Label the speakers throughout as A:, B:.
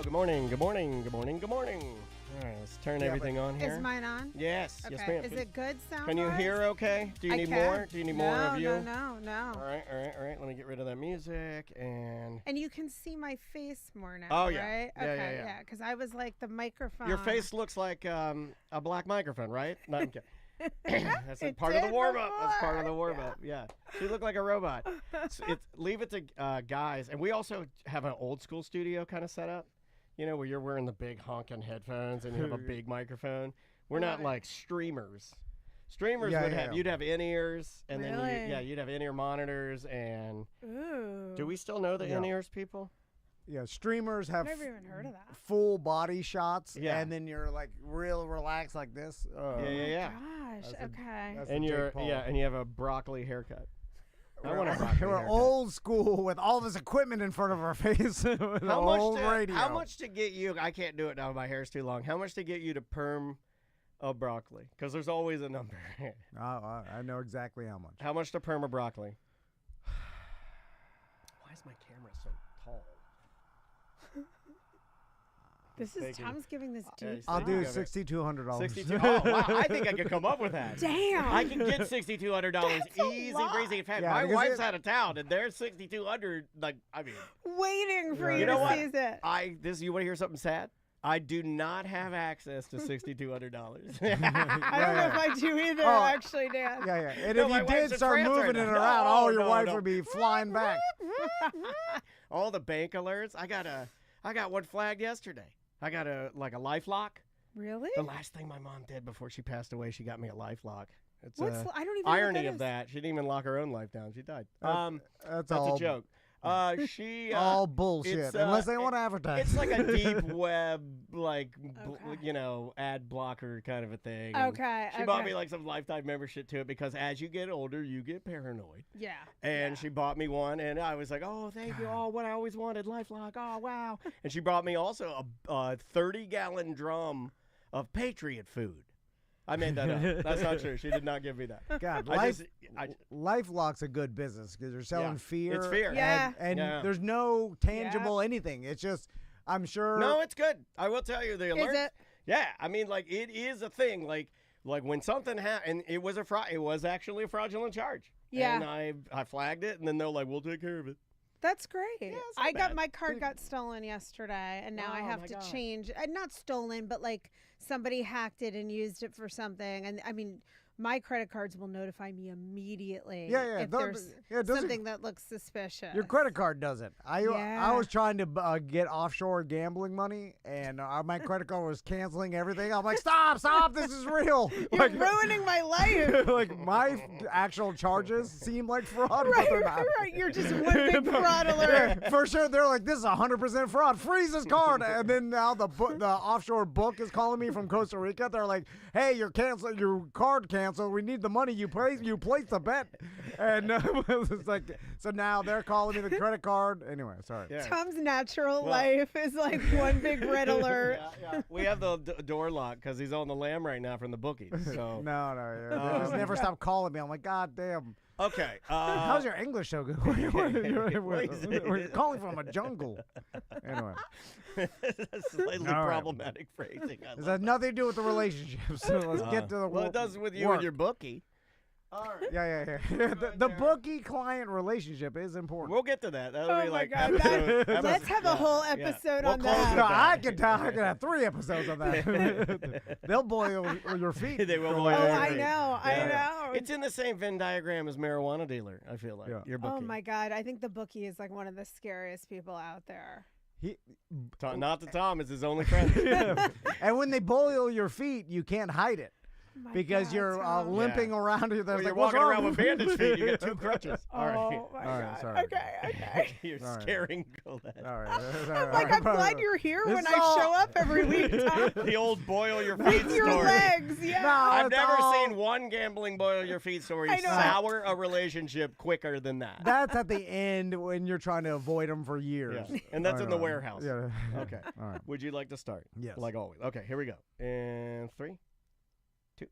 A: Good morning, good morning, good morning, good morning. All right, let's turn everything on here.
B: Is mine on?
A: Yes,
B: Okay.
A: yes, ma'am.
B: Is it good sound?
A: Can you hear okay? Do you need more? Do you need more of you?
B: No.
A: All right. Let me get rid of that music and
B: you can see my face more now,
A: Oh, yeah.
B: right?
A: Yeah,
B: okay,
A: yeah.
B: because I was like the microphone.
A: your face looks like a black microphone, right? No, I'm kidding. That's
B: It
A: part of the
B: did
A: warm-up. That's part of the
B: before,
A: warm-up. Yeah. She looked like a robot. Leave it to guys. And we also have an old school studio kind of set up. You know, where you're wearing the big honking headphones and you have a big microphone. We're not like streamers. Streamers you'd have in-ears and then you'd have in-ear monitors and
B: Ooh.
A: do we still know the in-ears people?
C: Yeah, streamers have
B: I've never even heard of that.
C: full body shots,
A: Yeah.
C: and then you're like real relaxed like this.
A: Yeah.
B: Gosh, okay.
A: And and you have a broccoli haircut. I want a broccoli
C: We're
A: haircut.
C: old school with all this equipment in front of our face. With radio.
A: How much to get you? I can't do it now. My hair's too long. How much to get you to perm a broccoli? Because there's always a number.
C: I know exactly how much.
A: How much to perm a broccoli? Why is my camera so tall?
B: Tom's giving this deep.
C: I'll do $6,200.
A: $62. Oh wow! I think I could come up with that.
B: Damn.
A: I can get $6,200 easy, breezy. In fact,
C: Yeah,
A: my
C: because
A: wife's out of town, and there's $6,200. Like, I mean,
B: Waiting for
C: Yeah.
B: you
A: You know
B: to
A: what?
B: seize it.
A: You want to hear something sad? I do not have access to $6,200.
B: I don't know if I do either,
C: Oh.
B: actually, Dan.
C: Yeah. And
A: No,
C: if
A: my
C: you
A: wife's
C: did
A: a
C: start
A: transfer
C: moving it
A: now.
C: around,
A: No,
C: your wife
A: no.
C: would be flying back.
A: All the bank alerts. I got one flagged yesterday. I got a LifeLock.
B: Really?
A: The last thing my mom did before she passed away, she got me a LifeLock. It's
B: I don't even know
A: irony
B: what
A: of that. She didn't even lock her own life down. She died.
C: That's
A: That's
C: all
A: a joke. She
C: all bullshit.
A: it's,
C: Unless they want to advertise.
A: It's like a deep web, like
B: Okay.
A: ad blocker kind of a thing. And
B: Okay.
A: She bought me like some lifetime membership to it because as you get older, you get paranoid.
B: Yeah.
A: And she bought me one, and I was like, "Oh, thank you! Oh, what I always wanted, LifeLock! Oh, wow!" And she brought me also a 30-gallon drum of Patriot food. I made that up. That's not true. She did not give me that.
C: God, LifeLock's a good business because they're selling fear.
A: It's fear.
B: Yeah.
C: And there's no tangible anything. It's just, I'm sure.
A: No, it's good. I will tell you the alert.
B: Is it?
A: Yeah, I mean, like it is a thing. Like when something happened, it was actually a fraudulent charge.
B: Yeah.
A: And I flagged it, and then they're like, "We'll take care of it."
B: That's great.
A: not bad.
B: My card got stolen yesterday, and now I
A: Oh,
B: have
A: my
B: to
A: God.
B: change. Not stolen, but like somebody hacked it and used it for something. And I mean, my credit cards will notify me immediately if there's something that looks suspicious.
C: Your credit card doesn't. I
B: Yeah.
C: was trying to get offshore gambling money, and my credit card was canceling everything. I'm like, stop, this is real.
B: You're ruining my life.
C: Like my actual charges seem like fraud, but they're not.
B: Right. You're just one big fraud alert.
C: Yeah, for sure, they're like, this is 100% fraud. Freeze this card, and then now the offshore book is calling me from Costa Rica. They're like, hey, your card canceled. We need the money you placed the bet, and it's like, so now they're calling me the credit card. Anyway, sorry.
A: Yeah.
B: Tom's natural life is like one big red alert.
A: Yeah. We have the door lock because he's on the lam right now from the bookies. So
C: No. They just never stop calling me. I'm like, God damn.
A: okay.
C: How's your English so good? We're calling from a jungle. Anyway.
A: Slightly
C: All right.
A: problematic phrasing.
C: This has nothing to do with the relationship. So let's get to the
A: Well, it does with you
C: work.
A: and your bookie. All right.
C: Yeah. The bookie-client relationship is important.
A: We'll get to that. That'll
B: Oh
A: be
B: my
A: like
B: God,
A: episode.
B: Let's have a whole episode
A: We'll
B: on
A: close
B: that.
A: it
C: No,
A: down.
C: I can have 3 episodes on that. They'll boil your feet.
A: They will
C: for
A: boil
C: like-
A: your
B: Oh, I
A: feet.
B: know.
A: It's in the same Venn diagram as marijuana dealer, I feel like.
C: Yeah.
A: Your bookie.
B: Oh my God. I think the bookie is like one of the scariest people out there.
A: Not to Tom, it's his only friend.
C: And when they boil your feet, you can't hide it.
B: My
C: Because
B: God,
C: you're
B: Tom.
C: limping around here.
A: Well,
C: There's
A: you're
C: like, what's
A: walking around
C: wrong?
A: with bandage feet. You get 2 crutches. All right.
B: Oh my
C: All right,
B: God.
C: sorry.
B: Okay.
A: You're
C: All right.
A: scaring Colette.
C: All right.
B: I'm like, I'm glad you're here
C: This
B: when
C: is
B: I
C: all-
B: show up every week, Tom.
A: The old boil your feet
B: With your
A: story.
B: legs, yeah.
C: No,
A: I've
C: it's
A: never
C: all-
A: seen one gambling boil your feet story
B: I know.
A: sour a relationship quicker than that.
C: That's at the end when you're trying to avoid them for years.
A: Yeah. And that's
C: I
A: in the
C: know.
A: warehouse.
C: Yeah.
A: Okay.
C: All right.
A: Would you like to start?
C: Yes.
A: Like always. Okay, here we go. And 3, 2.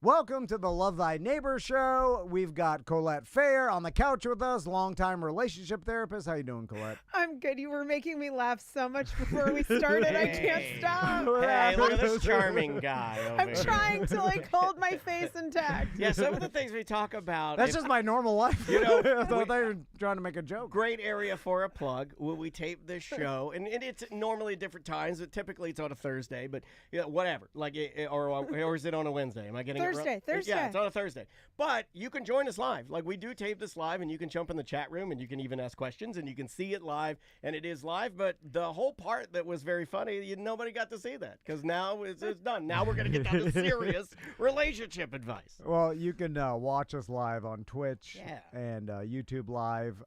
C: Welcome to the Love Thy Neighbor show. We've got Colette Fehr on the couch with us, longtime relationship therapist. How you doing, Colette?
B: I'm good. You were making me laugh so much before we started. I can't stop.
A: Hey, look at this charming guy over
B: I'm
A: here.
B: trying to hold my face intact.
A: Yeah, some of the things we talk about.
C: That's just my normal life.
A: You know,
C: I thought they were trying to make a joke.
A: Great area for a plug. We tape this show, and it's normally different times, but typically it's on a Thursday. But whatever, or is it on a Wednesday? Am I getting
B: Thursday?
A: it wrong?
B: Thursday.
A: Yeah, it's on a Thursday. But you can join us live. Like, we do tape this live, and you can jump in the chat room, and you can even ask questions, and you can see it live, and it is live. But the whole part that was very funny, nobody got to see that, because now it's done. Now we're going to get down to serious relationship advice.
C: Well, you can watch us live on Twitch and YouTube Live.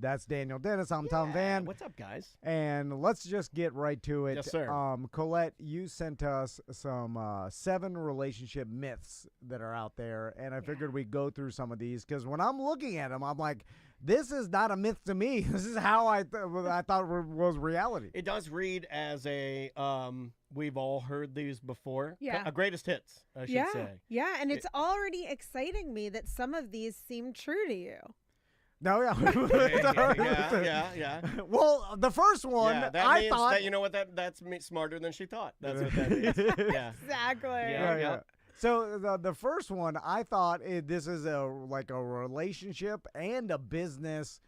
C: That's Daniel Dennis. I'm Tom Van.
A: What's up, guys?
C: And let's just get right to it.
A: Yes, sir.
C: Colette, you sent us some 7 relationship myths that are out there, and I figured we'd go through some of these, because when I'm looking at them, I'm like, this is not a myth to me. This is how I thought was reality.
A: It does read as a, we've all heard these before.
B: Yeah.
A: A greatest hits, I should say.
B: Yeah, and it's already exciting me that some of these seem true to you.
C: No, yeah.
A: Yeah.
C: Well, the first one,
A: that
C: I
A: means
C: thought...
A: that, you know what, that's smarter than she thought. That's what that means. Yeah.
B: Exactly.
A: Yeah.
C: So the first one, I thought this is a relationship and a business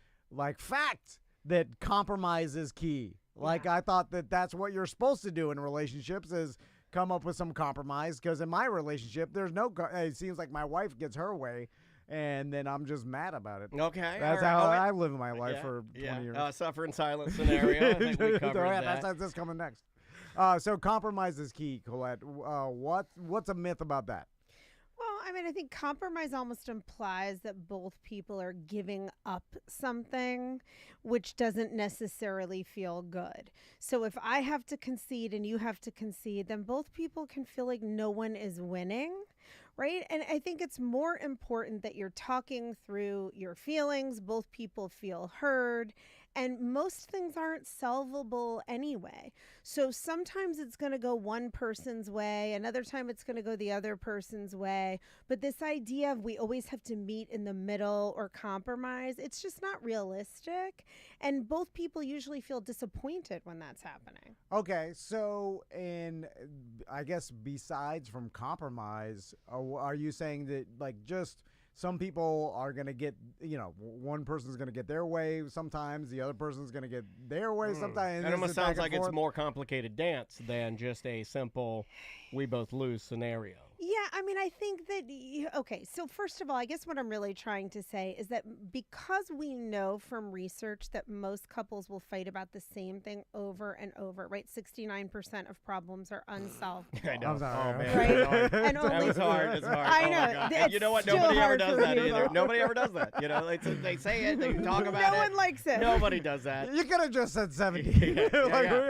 C: fact that compromise is key. I thought that's what you're supposed to do in relationships is come up with some compromise, because in my relationship, it seems like my wife gets her way, and then I'm just mad about it.
A: Okay.
C: That's how I live my life for 20 years.
A: Suffer in silence scenario. I think we covered that.
C: That's coming next. So compromise is key, Colette. What's a myth about that?
B: Well, I think compromise almost implies that both people are giving up something, which doesn't necessarily feel good. So if I have to concede and you have to concede, then both people can feel like no one is winning, right? And I think it's more important that you're talking through your feelings, both people feel heard, and most things aren't solvable anyway. So sometimes it's going to go one person's way, another time it's going to go the other person's way. But this idea of we always have to meet in the middle or compromise, it's just not realistic. And both people usually feel disappointed when that's happening.
C: Okay, so I guess besides from compromise, are you saying that just some people are going to get, one person's going to get their way sometimes, the other person's going to get their way sometimes.
A: It almost sounds like it's a more complicated dance than just a simple we both lose scenario.
B: Yeah, I think that, okay, so first of all, I guess what I'm really trying to say is that because we know from research that most couples will fight about the same thing over and over, right? 69% of problems are unsolved.
A: I know.
C: I'm sorry.
A: Oh, man.
B: Right? And
A: That
B: only
A: was hard. It's hard.
B: I
A: Oh,
B: know.
A: my God. And you know what?
B: It's
A: Nobody
B: still
A: ever
B: hard
A: does
B: for
A: that
B: me,
A: either.
B: though.
A: Nobody ever does that. They say it, they talk about it.
B: No one likes it.
A: Nobody does that.
C: You could have just said 70.
A: Yeah.
C: We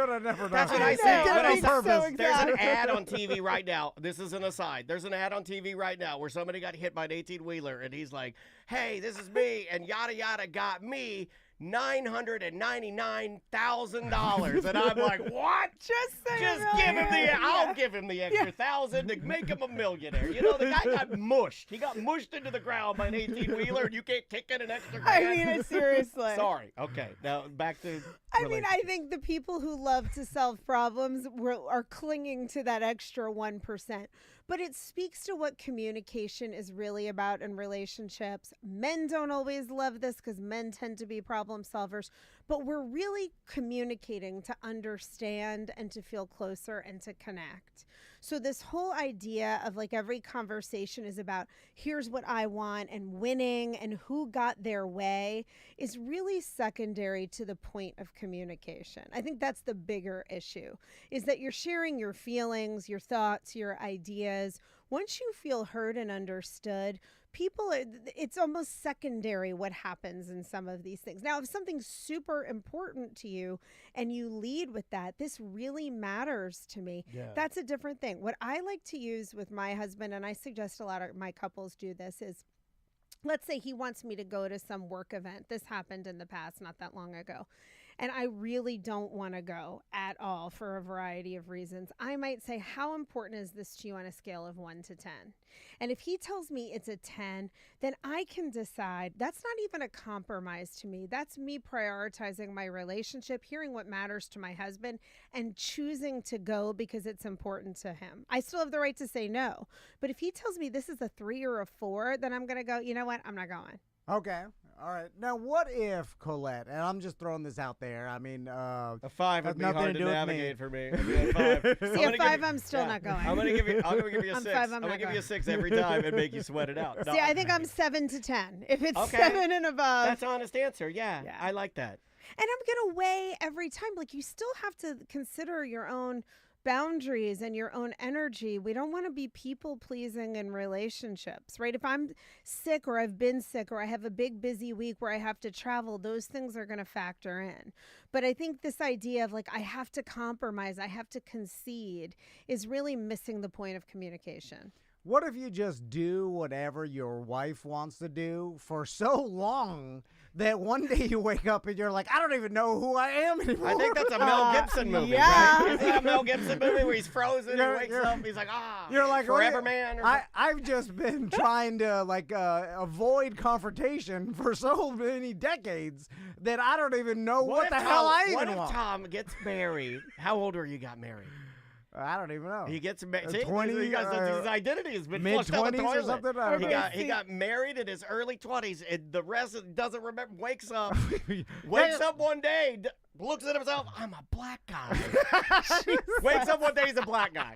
C: would have never done
A: That's what
C: that.
A: I say.
B: know,
A: But
B: that
A: on
B: makes so
A: purpose.
B: exact.
A: There's an ad on TV right now. This is an aside. There's an ad on TV right now where somebody got hit by an 18-wheeler, and he's like, hey, this is me, and yada yada got me $999,000. And I'm like, what?
B: Just
A: give him I'll give him the extra $1,000 to make him a millionaire. The guy got mushed. He got mushed into the ground by an 18-wheeler, and you can't kick in an extra grand.
B: Seriously.
A: Sorry. Okay. Now back to
B: I think the people who love to solve problems are clinging to that extra 1%. But it speaks to what communication is really about in relationships. Men don't always love this because men tend to be problem solvers, but we're really communicating to understand and to feel closer and to connect. So this whole idea of every conversation is about here's what I want and winning and who got their way is really secondary to the point of communication. I think that's the bigger issue, is that you're sharing your feelings, your thoughts, your ideas. Once you feel heard and understood, it's almost secondary what happens in some of these things. Now, if something's super important to you and you lead with that, this really matters to me.
A: Yeah.
B: That's a different thing. What I like to use with my husband, and I suggest a lot of my couples do this, is let's say he wants me to go to some work event. This happened in the past, not that long ago. and I really don't want to go at all for a variety of reasons, I might say, how important is this to you on a scale of 1 to 10? And if he tells me it's a 10, then I can decide that's not even a compromise to me. That's me prioritizing my relationship, hearing what matters to my husband, and choosing to go because it's important to him. I still have the right to say no. But if he tells me this is a 3 or a 4, then I'm going to go, you know what? I'm not going.
C: Okay. All right. Now, what if, Colette, and I'm just throwing this out there, I mean,
A: A 5 would
C: has
A: be
C: nothing
A: hard
C: to
A: to
C: do with
A: navigate
C: me.
A: for me. I'd be a 5.
B: See, a 5, I'm still not going.
A: I'm gonna give you a
B: I'm
A: 6.
B: 5, I'm
A: I'm
B: not
A: gonna give you
B: going.
A: a 6 every time and make you sweat it out. No,
B: See, I think I'm 7 to 10. If it's
A: Okay.
B: 7 and above.
A: that's an honest answer. Yeah,
B: Yeah.
A: I like that.
B: And I'm going to weigh every time. Like, you still have to consider your own boundaries and your own energy. We don't want to be people pleasing in relationships, right? If I'm sick or I've been sick or I have a big busy week where I have to travel, those things are going to factor in. But I think this idea of like, I have to compromise, I have to concede is really missing the point of communication.
C: what if you just do whatever your wife wants to do for so long that one day you wake up and you're like, I don't even know who I am anymore?
A: I think that's a Mel Gibson movie,
B: yeah.
A: right? Isn't that a Mel Gibson movie where he's frozen and
C: You're-
A: wakes
C: you're-
A: up? He's like,
C: You're like, what do
A: Forever
C: you-
A: Man. Or
C: I've just been trying to avoid confrontation for so many decades that I don't even know what the hell I even
A: What if
C: want.
A: Tom gets married? How old are you got married?
C: I don't even know.
A: He gets married.
C: 20,
A: his identity has been
C: Mid
A: flushed down the
C: 20s or
A: toilet.
C: something. I don't know.
A: He got married in his early 20s, and the rest doesn't remember. Wakes up one day, looks at himself. I'm a black guy. Wakes up one day, he's a black guy.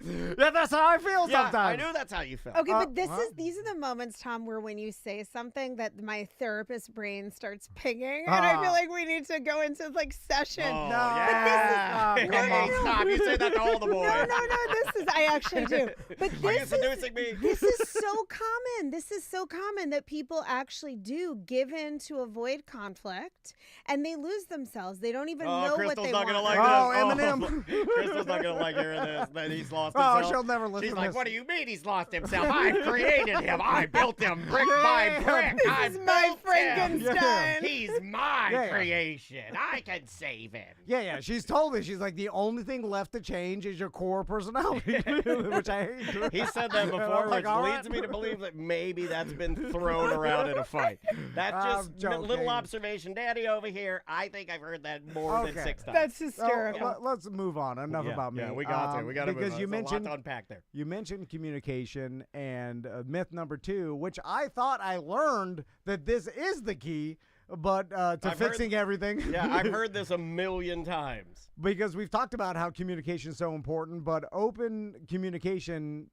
C: Yeah, that's how I feel
A: Yeah,
C: sometimes.
A: I knew that's how you felt.
B: Okay, but
C: well.
B: these are the moments, Tom, where when you say something that my therapist brain starts pinging, and I feel like we need to go into like session.
A: Oh,
C: No,
A: yeah.
C: but this is- oh, come on.
A: Stop. You say that to all the boys.
B: No, this is, I actually do. But
A: Are you
B: this
A: seducing me?
B: this is so common. This is so common that people actually do give in to avoid conflict, and they lose themselves. They don't even know
A: Crystal's
B: what they
A: not
B: want.
A: gonna like
C: Oh,
A: this.
C: Eminem.
A: Crystal's not gonna like hearing this. That he's lost
C: Oh,
A: himself.
C: she'll never listen
A: She's
C: to
A: like,
C: this.
A: what do you mean he's lost himself? I created him. I built him brick by brick. I
B: This is my
A: built him.
B: Frankenstein.
A: He's my
C: Yeah.
A: creation. I can save him.
C: Yeah. She's told me. She's like, the only thing left to change is your core personality, which I hate.
A: He said that before,
C: I'm like,
A: which
C: all
A: leads
C: right.
A: me to believe that maybe that's been thrown around in a fight. That's
C: I'm
A: just a
C: joking.
A: little observation. Daddy over here, I think I've heard that more than
C: Okay.
A: 6 times.
B: That's
C: So,
B: hysterical.
C: let's move on. Enough
A: Yeah,
C: about me.
A: Yeah, we got to. We got to move
C: because
A: on.
C: you
A: There's a lot
C: mentioned
A: to unpack there.
C: you mentioned communication and myth number 2, which I thought I learned that this is the key, but to
A: I've
C: fixing everything.
A: Yeah, I've heard this a million times.
C: Because we've talked about how communication is so important, but open communication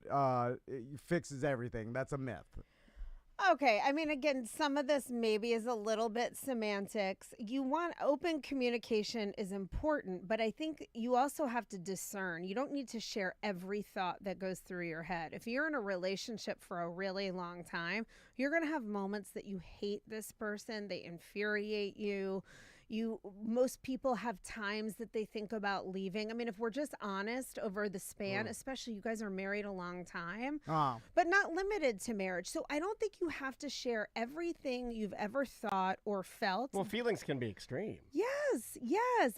C: fixes everything. That's a myth.
B: Okay, I mean, again, some of this maybe is a little bit semantics. You want open communication is important, but I think you also have to discern. You don't need to share every thought that goes through your head. If you're in a relationship for a really long time, you're going to have moments that you hate this person, they infuriate you. Most people have times that they think about leaving. I mean, if we're just honest over the span, especially you guys are married a long time,
C: Oh.
B: but not limited to marriage. So I don't think you have to share everything you've ever thought or felt.
A: Well, feelings can be extreme.
B: Yes.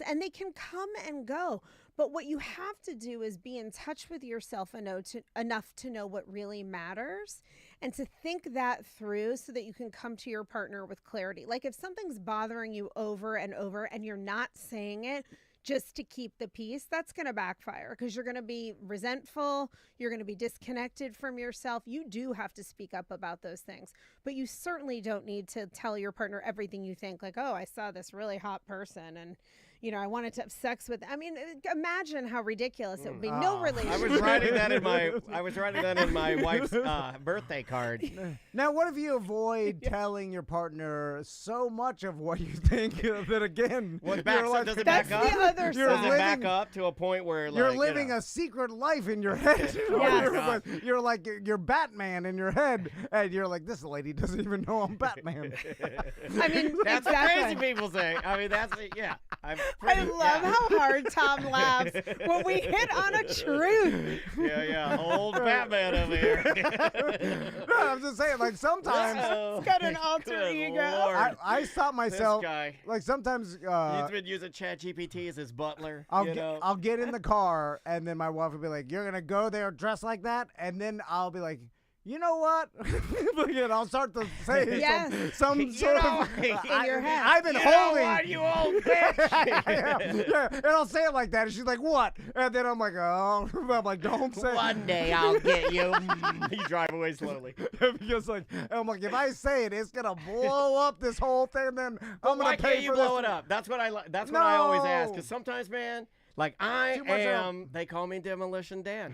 B: And they can come and go. But what you have to do is be in touch with yourself enough to know what really matters and to think that through so that you can come to your partner with clarity. Like if something's bothering you over and over and you're not saying it just to keep the peace, that's going to backfire because you're going to be resentful. You're going to be disconnected from yourself. You do have to speak up about those things, but you certainly don't need to tell your partner everything you think. Like, oh, I saw this really hot person and, you know, I wanted to have sex with. I mean, imagine how ridiculous it would be. No
C: Oh.
B: relationship.
A: I was writing that in my wife's birthday card.
C: Now, what if you avoid telling your partner so much of what you think that again,
A: Well, does it
B: That's
A: back up?
B: the other
C: You're
A: Does
B: side.
A: it back
C: living-
A: up to a point where like,
C: you're
A: you
C: living
A: know,
C: a secret life in your head?
B: Yes.
C: You're like you're Batman in your head, and you're like, this lady doesn't even know I'm Batman.
B: I mean,
A: That's
B: exactly.
A: what crazy people say. I mean, that's yeah.
B: I love how hard Tom laughs when we hit on a truth.
A: Yeah, old Batman over here.
C: No, I'm just saying, like sometimes
B: He's got an alter
A: Good
B: ego.
A: Lord.
C: I stop myself.
A: This guy.
C: Like sometimes
A: He's been using ChatGPT as his butler.
C: I'll get in the car and then my wife will be like, "You're gonna go there dressed like that," and then I'll be like, "You know what?" And I'll start to say some sort of
B: in your head.
C: I've been
A: You
C: holding.
A: know what, you old bitch.
C: yeah, and I'll say it like that, and she's like, "What?" And then I'm like, "Oh," I'm like, "Don't say."
A: One day I'll get you. You drive away slowly.
C: Because I'm like, if I say it, it's gonna blow up this whole thing. Then I'm gonna
A: Why
C: pay
A: can't you
C: for
A: blow
C: this.
A: it up? That's what I. That's what I always ask.
C: No.
A: Because sometimes, man. Like I
C: Too much
A: am, they call me Demolition Dan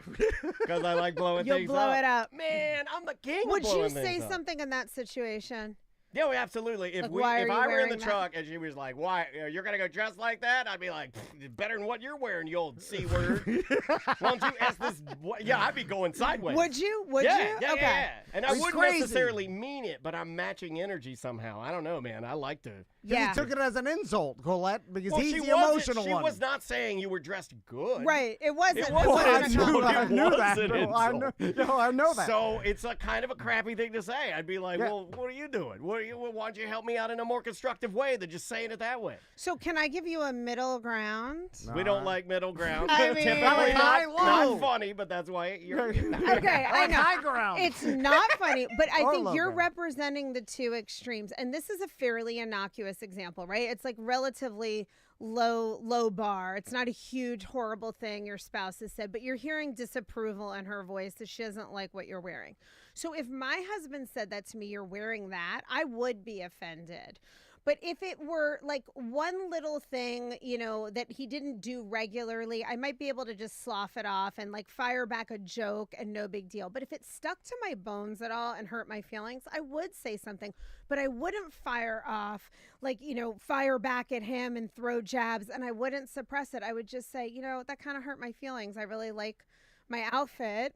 A: because I like blowing
B: You'll
A: things
B: blow
A: up.
B: it up.
A: Man, I'm the king.
B: Would
A: of
B: you
A: blowing
B: say
A: things up.
B: something in that situation?
A: Yeah, well, absolutely. If
B: Like, why are
A: if
B: you
A: I were in
B: wearing
A: the
B: that?
A: truck and she was like, "Why you're gonna go dressed like that?" I'd be like, "Better than what you're wearing, you old c word." Why don't you ask this? Yeah, I'd be going sideways.
B: Would you? Would
A: yeah,
B: you?
A: Yeah,
B: okay.
A: yeah. And I
C: It's
A: wouldn't
C: crazy.
A: necessarily mean it, but I'm matching energy somehow. I don't know, man. I like to.
B: Yeah.
C: He took it as an insult, Colette, because
A: Well,
C: he's
A: she
C: the
A: wasn't-
C: emotional
A: She
C: one.
A: was not saying you were dressed good.
B: Right. It wasn't.
A: It
B: It
A: wasn't
B: wasn't
A: an
B: a
A: insult.
B: compliment.
C: I knew
A: It
C: that.
A: was an
C: No, I know.
A: insult.
C: No, I know that.
A: So it's a kind of a crappy thing to say. I'd be like,
C: Yeah.
A: well, what are you doing? Why don't you help me out in a more constructive way than just saying it that way?
B: So can I give you a middle ground?
A: We don't like middle ground.
B: I mean-
A: Typically
C: Like high,
A: not
C: low.
A: funny, but that's why you're.
B: Okay, I
C: Like
B: know.
C: high ground.
B: It's not funny, but I
C: Or
B: think
C: low
B: you're
C: ground.
B: representing the two extremes. And this is a fairly innocuous example, right? It's like relatively low bar. It's not a huge, horrible thing your spouse has said, but you're hearing disapproval in her voice that she doesn't like what you're wearing. So if my husband said that to me, you're wearing that, I would be offended. But if it were like one little thing, you know, that he didn't do regularly, I might be able to just slough it off and like fire back a joke and no big deal. But if it stuck to my bones at all and hurt my feelings, I would say something. But I wouldn't fire off, like, you know, fire back at him and throw jabs, and I wouldn't suppress it. I would just say, you know, that kind of hurt my feelings. I really like my outfit.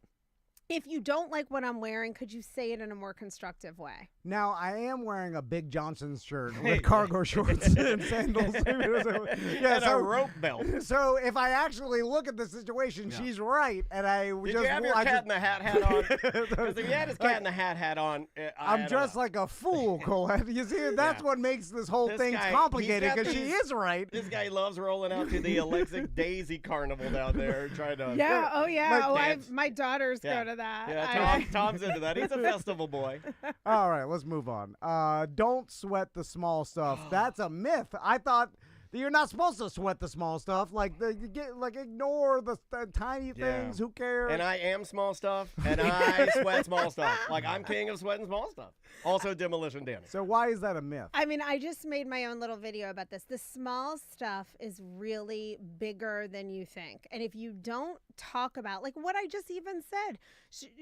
B: If you don't like what I'm wearing, could you say it in a more constructive way?
C: Now, I am wearing a Big Johnson's shirt with cargo shorts and sandals.
A: And a rope belt.
C: So if I actually look at the situation, she's right, and I
A: Did
C: just
A: you have your
C: I
A: cat
C: just-
A: in the hat on? Because if he had his cat in the hat on,
C: I'm dressed like a fool, Colette. You see, that's
A: Yeah.
C: what makes this whole
A: This
C: thing
A: guy,
C: complicated,
A: he's got
C: because she
A: these-
C: is right.
A: This guy loves rolling out to the Alexic Daisy Carnival down there, trying to.
B: Yeah. Oh, yeah.
A: Like
B: Oh,
A: dance.
B: my daughters
A: Yeah.
B: go to that.
A: Yeah, Tom's into that. He's a festival boy.
C: All right, let's move on. Don't sweat the small stuff. That's a myth. I thought that you're not supposed to sweat the small stuff. Like ignore the tiny things. Who cares?
A: And I am small stuff, and I sweat small stuff. Like, I'm king of sweating small stuff. Also, Demolition Danny.
C: So why is that a myth?
B: I mean, I just made my own little video about this. The small stuff is really bigger than you think. And if you don't talk about, like what I just even said,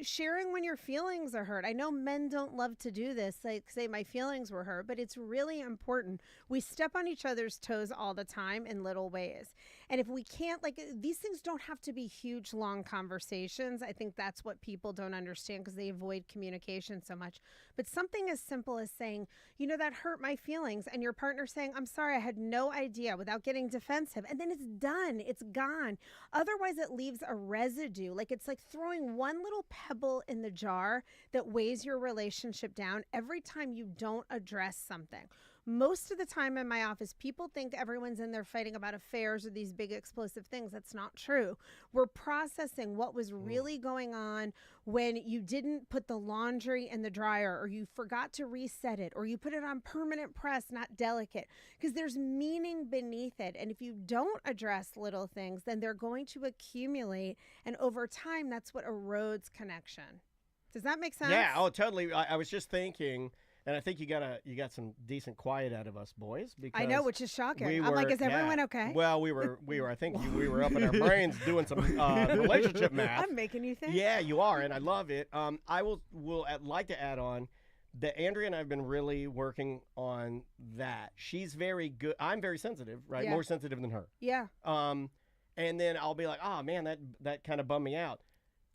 B: sharing when your feelings are hurt. I know men don't love to do this, like say my feelings were hurt, but it's really important. We step on each other's toes all the time in little ways. And if we can't, like, these things don't have to be huge, long conversations. I think that's what people don't understand because they avoid communication so much. But something as simple as saying, you know, that hurt my feelings, and your partner saying, I'm sorry, I had no idea, without getting defensive. And then it's done. It's gone. Otherwise, it leaves a residue. Like, it's like throwing one little pebble in the jar that weighs your relationship down every time you don't address something. Most of the time in my office, people think everyone's in there fighting about affairs or these big explosive things. That's not true. We're processing what was really going on when you didn't put the laundry in the dryer, or you forgot to reset it, or you put it on permanent press, not delicate, because there's meaning beneath it. And if you don't address little things, then they're going to accumulate. And over time, that's what erodes connection. Does that make sense?
A: Yeah, oh, totally. I was just thinking, and I think you got some decent quiet out of us boys, because
B: I know, which is shocking.
A: we
B: I'm like,
A: were-
B: is everyone
A: yeah.
B: okay?
A: Well, we were. I think we were up in our brains doing some relationship math.
B: I'm making you think.
A: Yeah, you are, and I love it. I will like to add on that Andrea and I have been really working on that. She's very good. I'm very sensitive, right?
B: Yeah.
A: More sensitive than her.
B: Yeah.
A: And then I'll be like, oh man, that kind of bummed me out.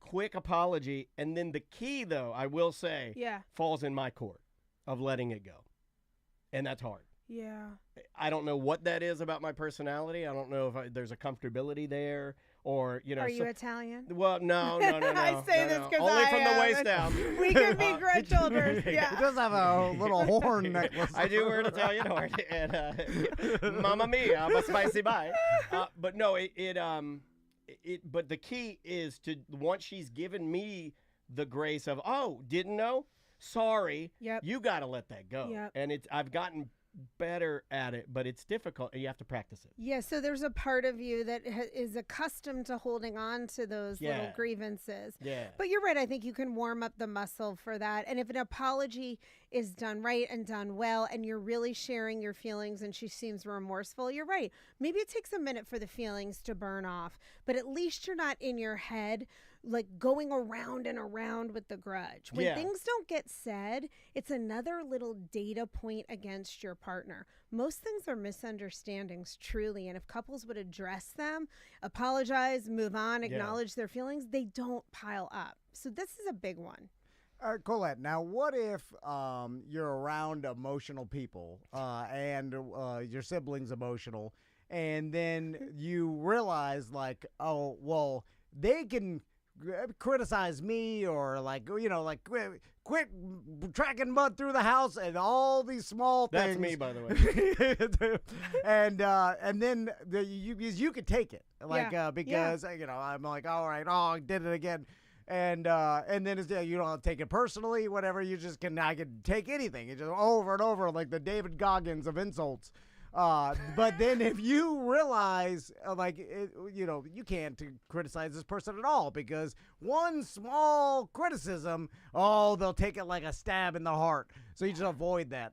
A: Quick apology, and then the key, though, I will say,
B: Yeah.
A: falls in my court of letting it go, and that's hard.
B: Yeah.
A: I don't know what that is about my personality. I don't know if there's a comfortability there, or
B: Are you Italian?
A: Well, no.
B: I say this because
A: only
B: I
A: from the
B: am.
A: waist down.
B: We can be grudge holders.
C: He
B: Yeah.
C: does have a little horn necklace.
A: I do wear an Italian horn, and Mamma Mia, I'm a spicy bye. But no, but the key is to, once she's given me the grace of, oh, didn't know, sorry,
B: Yep.
A: you got to let that go.
B: Yep.
A: And I've gotten better at it, but it's difficult, and you have to practice it.
B: Yeah, so there's a part of you that is accustomed to holding on to those little grievances.
A: Yeah.
B: But you're right. I think you can warm up the muscle for that. And if an apology is done right and done well, and you're really sharing your feelings and she seems remorseful, you're right. Maybe it takes a minute for the feelings to burn off, but at least you're not in your head like going around and around with the grudge. When things don't get said, it's another little data point against your partner. Most things are misunderstandings, truly. And if couples would address them, apologize, move on, acknowledge their feelings, they don't pile up. So this is a big one.
C: Colette, now what if you're around emotional people and your siblings emotional, and then you realize like, oh, well, they can criticize me, or like, you know, like quit tracking mud through the house and all these small things.
A: That's me, by the way.
C: and then you could take it, like because you know, I'm like, all right, I did it again. And then it's, you don't take it personally, whatever. I can take anything. It's just over and over, like the David Goggins of insults. But then if you realize, you can't criticize this person at all, because one small criticism, they'll take it like a stab in the heart. So you just avoid that.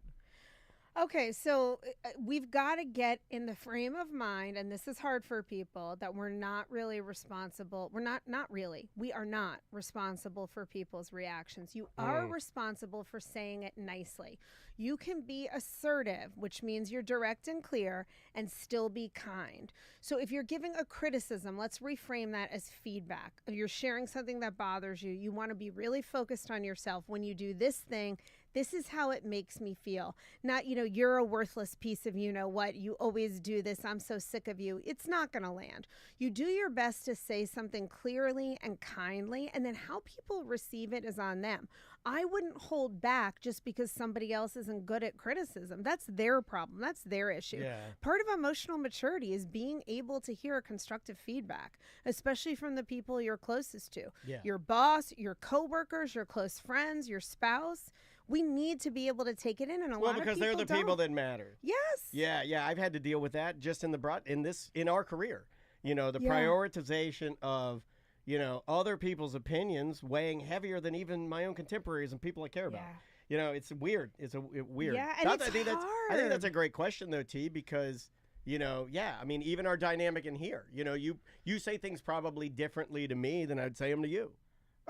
B: Okay, so we've got to get in the frame of mind, and this is hard for people, that we're not really responsible. We are not responsible for people's reactions. You are responsible for saying it nicely. You can be assertive, which means you're direct and clear, and still be kind. So if you're giving a criticism, let's reframe that as feedback. If you're sharing something that bothers you, you want to be really focused on yourself. When you do this thing, this is how it makes me feel. Not, you're a worthless piece of what. You always do this. I'm so sick of you. It's not going to land. You do your best to say something clearly and kindly, and then how people receive it is on them. I wouldn't hold back just because somebody else isn't good at criticism. That's their problem. That's their issue.
A: Yeah.
B: Part of emotional maturity is being able to hear constructive feedback, especially from the people you're closest to.
A: Yeah.
B: Your boss, your coworkers, your close friends, your spouse. We need to be able to take it in, and a lot of people
A: because they're the people that matter.
B: Yes.
A: Yeah. I've had to deal with that just in our career. The prioritization of, other people's opinions weighing heavier than even my own contemporaries and people I care about. It's weird. It's weird.
B: Yeah, and
A: I think
B: hard.
A: that's a great question though, T, because even our dynamic in here, you say things probably differently to me than I'd say them to you.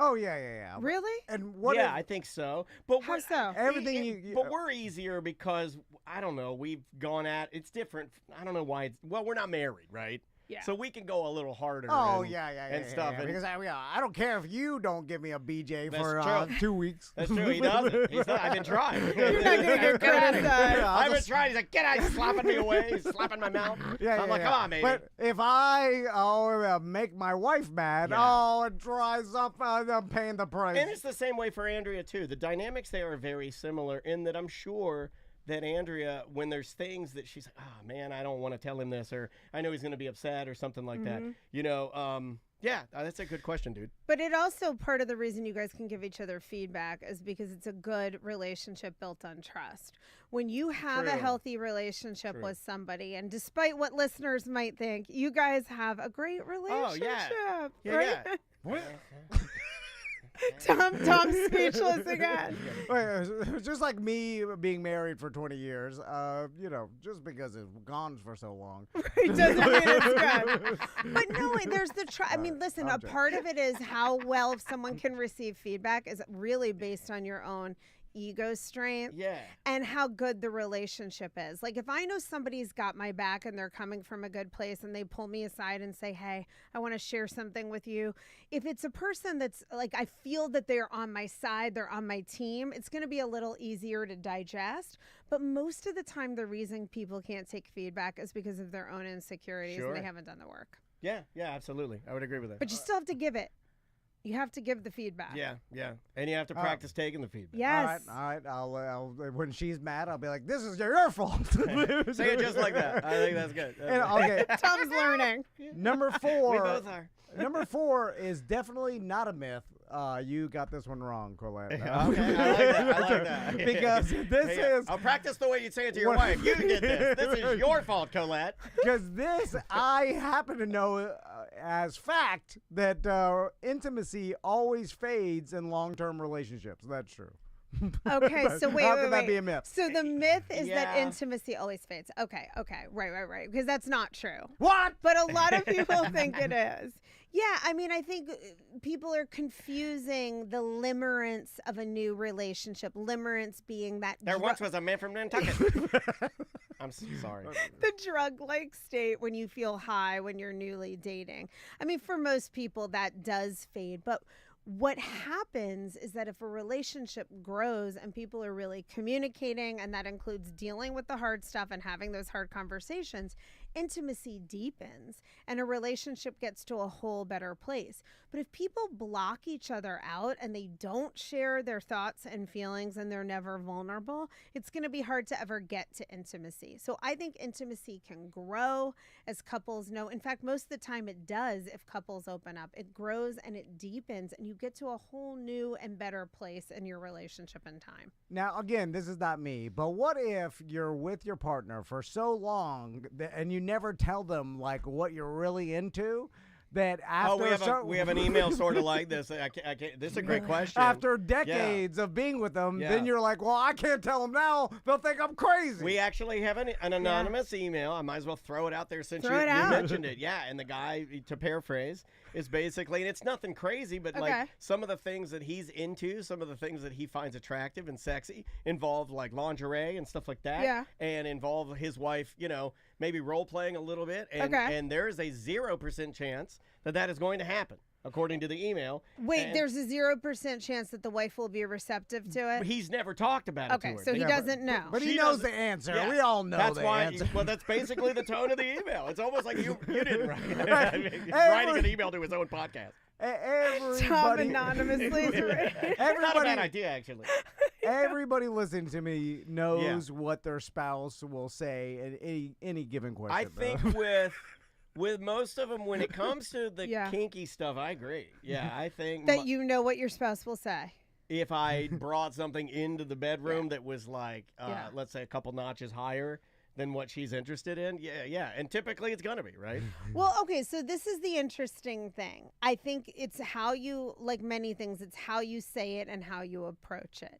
C: Oh yeah.
B: Really?
C: And what?
A: Yeah, I think so. But
B: how so?
C: Everything.
A: But we're easier because I don't know. We've gone at it's different. I don't know why. We're not married, right?
B: Yeah.
A: So we can go a little harder.
C: Oh
A: and,
C: yeah.
A: and stuff.
C: Yeah. Because I don't care if you don't give me a BJ
A: That's
C: for
A: true.
C: 2 weeks.
A: That's true. He doesn't. He's not. I've been trying.
B: You're not gonna get criticized.
A: I've been trying. He's like, get out. He's slapping me away. He's slapping my mouth. I'm like, come on, baby.
C: But if I make my wife mad, it dries up. I'm paying the price.
A: And it's the same way for Andrea too. The dynamics there are very similar in that I'm sure that Andrea, when there's things that she's like, oh man, I don't want to tell him this, or I know he's going to be upset or something like that. That's a good question, dude.
B: But it also, part of the reason you guys can give each other feedback is because it's a good relationship built on trust. When you have a healthy relationship with somebody, and despite what listeners might think, you guys have a great relationship. Right?
C: What?
B: Tom's speechless again.
C: It's just like me being married for 20 years. Just because it's gone for so long.
B: It doesn't mean it's good. But no, there's the I mean, listen, a part of it is how well someone can receive feedback is really based on your own ego strength,
A: Yeah.
B: and how good the relationship is. Like, if I know somebody's got my back and they're coming from a good place and they pull me aside and say, hey, I want to share something with you. If it's a person that's like, I feel that they're on my side, they're on my team, it's going to be a little easier to digest. But most of the time, the reason people can't take feedback is because of their own insecurities
A: Sure.
B: and they haven't done the work.
A: Yeah, absolutely. I would agree with that.
B: But you still have to give it. You have to give the feedback.
A: Yeah. And you have to practice taking the feedback.
B: Yes.
C: All right. I'll when she's mad, I'll be like, "This is your fault."
A: Say it just like that. I think that's good.
C: And, okay.
B: Tom's learning.
C: Number 4.
A: We both are.
C: Number 4 is definitely not a myth. You got this one wrong, Colette.
A: Okay, I like that.
C: Because this is...
A: I'll practice the way you say it to your wife. You did this. This is your fault, Colette.
C: Because this, I happen to know as fact that intimacy always fades in long-term relationships. That's true.
B: Okay, so wait,
C: How
B: wait,
C: could that
B: wait.
C: be a myth?
B: So the myth is that
A: Yeah.
B: intimacy always fades. Okay, right. Because that's not true.
C: What?
B: But a lot of people think it is. Yeah, I mean, I think people are confusing the limerence of a new relationship. Limerence being that
A: There once was a man from Nantucket. I'm sorry.
B: the drug-like state when you feel high when you're newly dating. I mean, for most people, that does fade. But what happens is that if a relationship grows and people are really communicating, and that includes dealing with the hard stuff and having those hard conversations, intimacy deepens and a relationship gets to a whole better place. But if people block each other out and they don't share their thoughts and feelings and they're never vulnerable, it's going to be hard to ever get to intimacy. So I think intimacy can grow as couples know. In fact, most of the time it does if couples open up. It grows and it deepens and you get to a whole new and better place in your relationship in time.
C: Now, again, this is not me, but what if you're with your partner for so long and you never tell them like what you're really into? That after
A: we have an email sort of like this. I can't, this is a great question.
C: After decades of being with them, then you're like, well, I can't tell them now. They'll think I'm crazy.
A: We actually have an anonymous email. I might as well throw it out there since you
B: out.
A: mentioned it. Yeah, and the guy, to paraphrase, is basically, and it's nothing crazy, but like some of the things that he's into, some of the things that he finds attractive and sexy involve like lingerie and stuff like that.
B: Yeah.
A: And involve his wife, maybe role playing a little bit. And there is a 0% chance that is going to happen, according to the email.
B: Wait, there's a 0% chance that the wife will be receptive to it?
A: He's never talked about it to her.
B: Okay, so he doesn't know.
C: But he
A: She
C: knows
A: doesn't-
C: the answer.
A: Yeah.
C: We all know
A: That's
C: the
A: why.
C: answer.
A: Well, that's basically the tone of the email. It's almost like you didn't write it. He's writing an email to his own podcast.
B: Tom anonymously is right.
A: Not a bad idea, actually.
C: Everybody listening to me knows what their spouse will say in any given question.
A: I think with most of them, when it comes to the kinky stuff, I agree. Yeah, I think
B: that you know what your spouse will say.
A: If I brought something into the bedroom that was like, let's say, a couple notches higher than what she's interested in, yeah. And typically it's going to be, right?
B: Well, okay, so this is the interesting thing. I think it's how you, like many things, it's how you say it and how you approach it.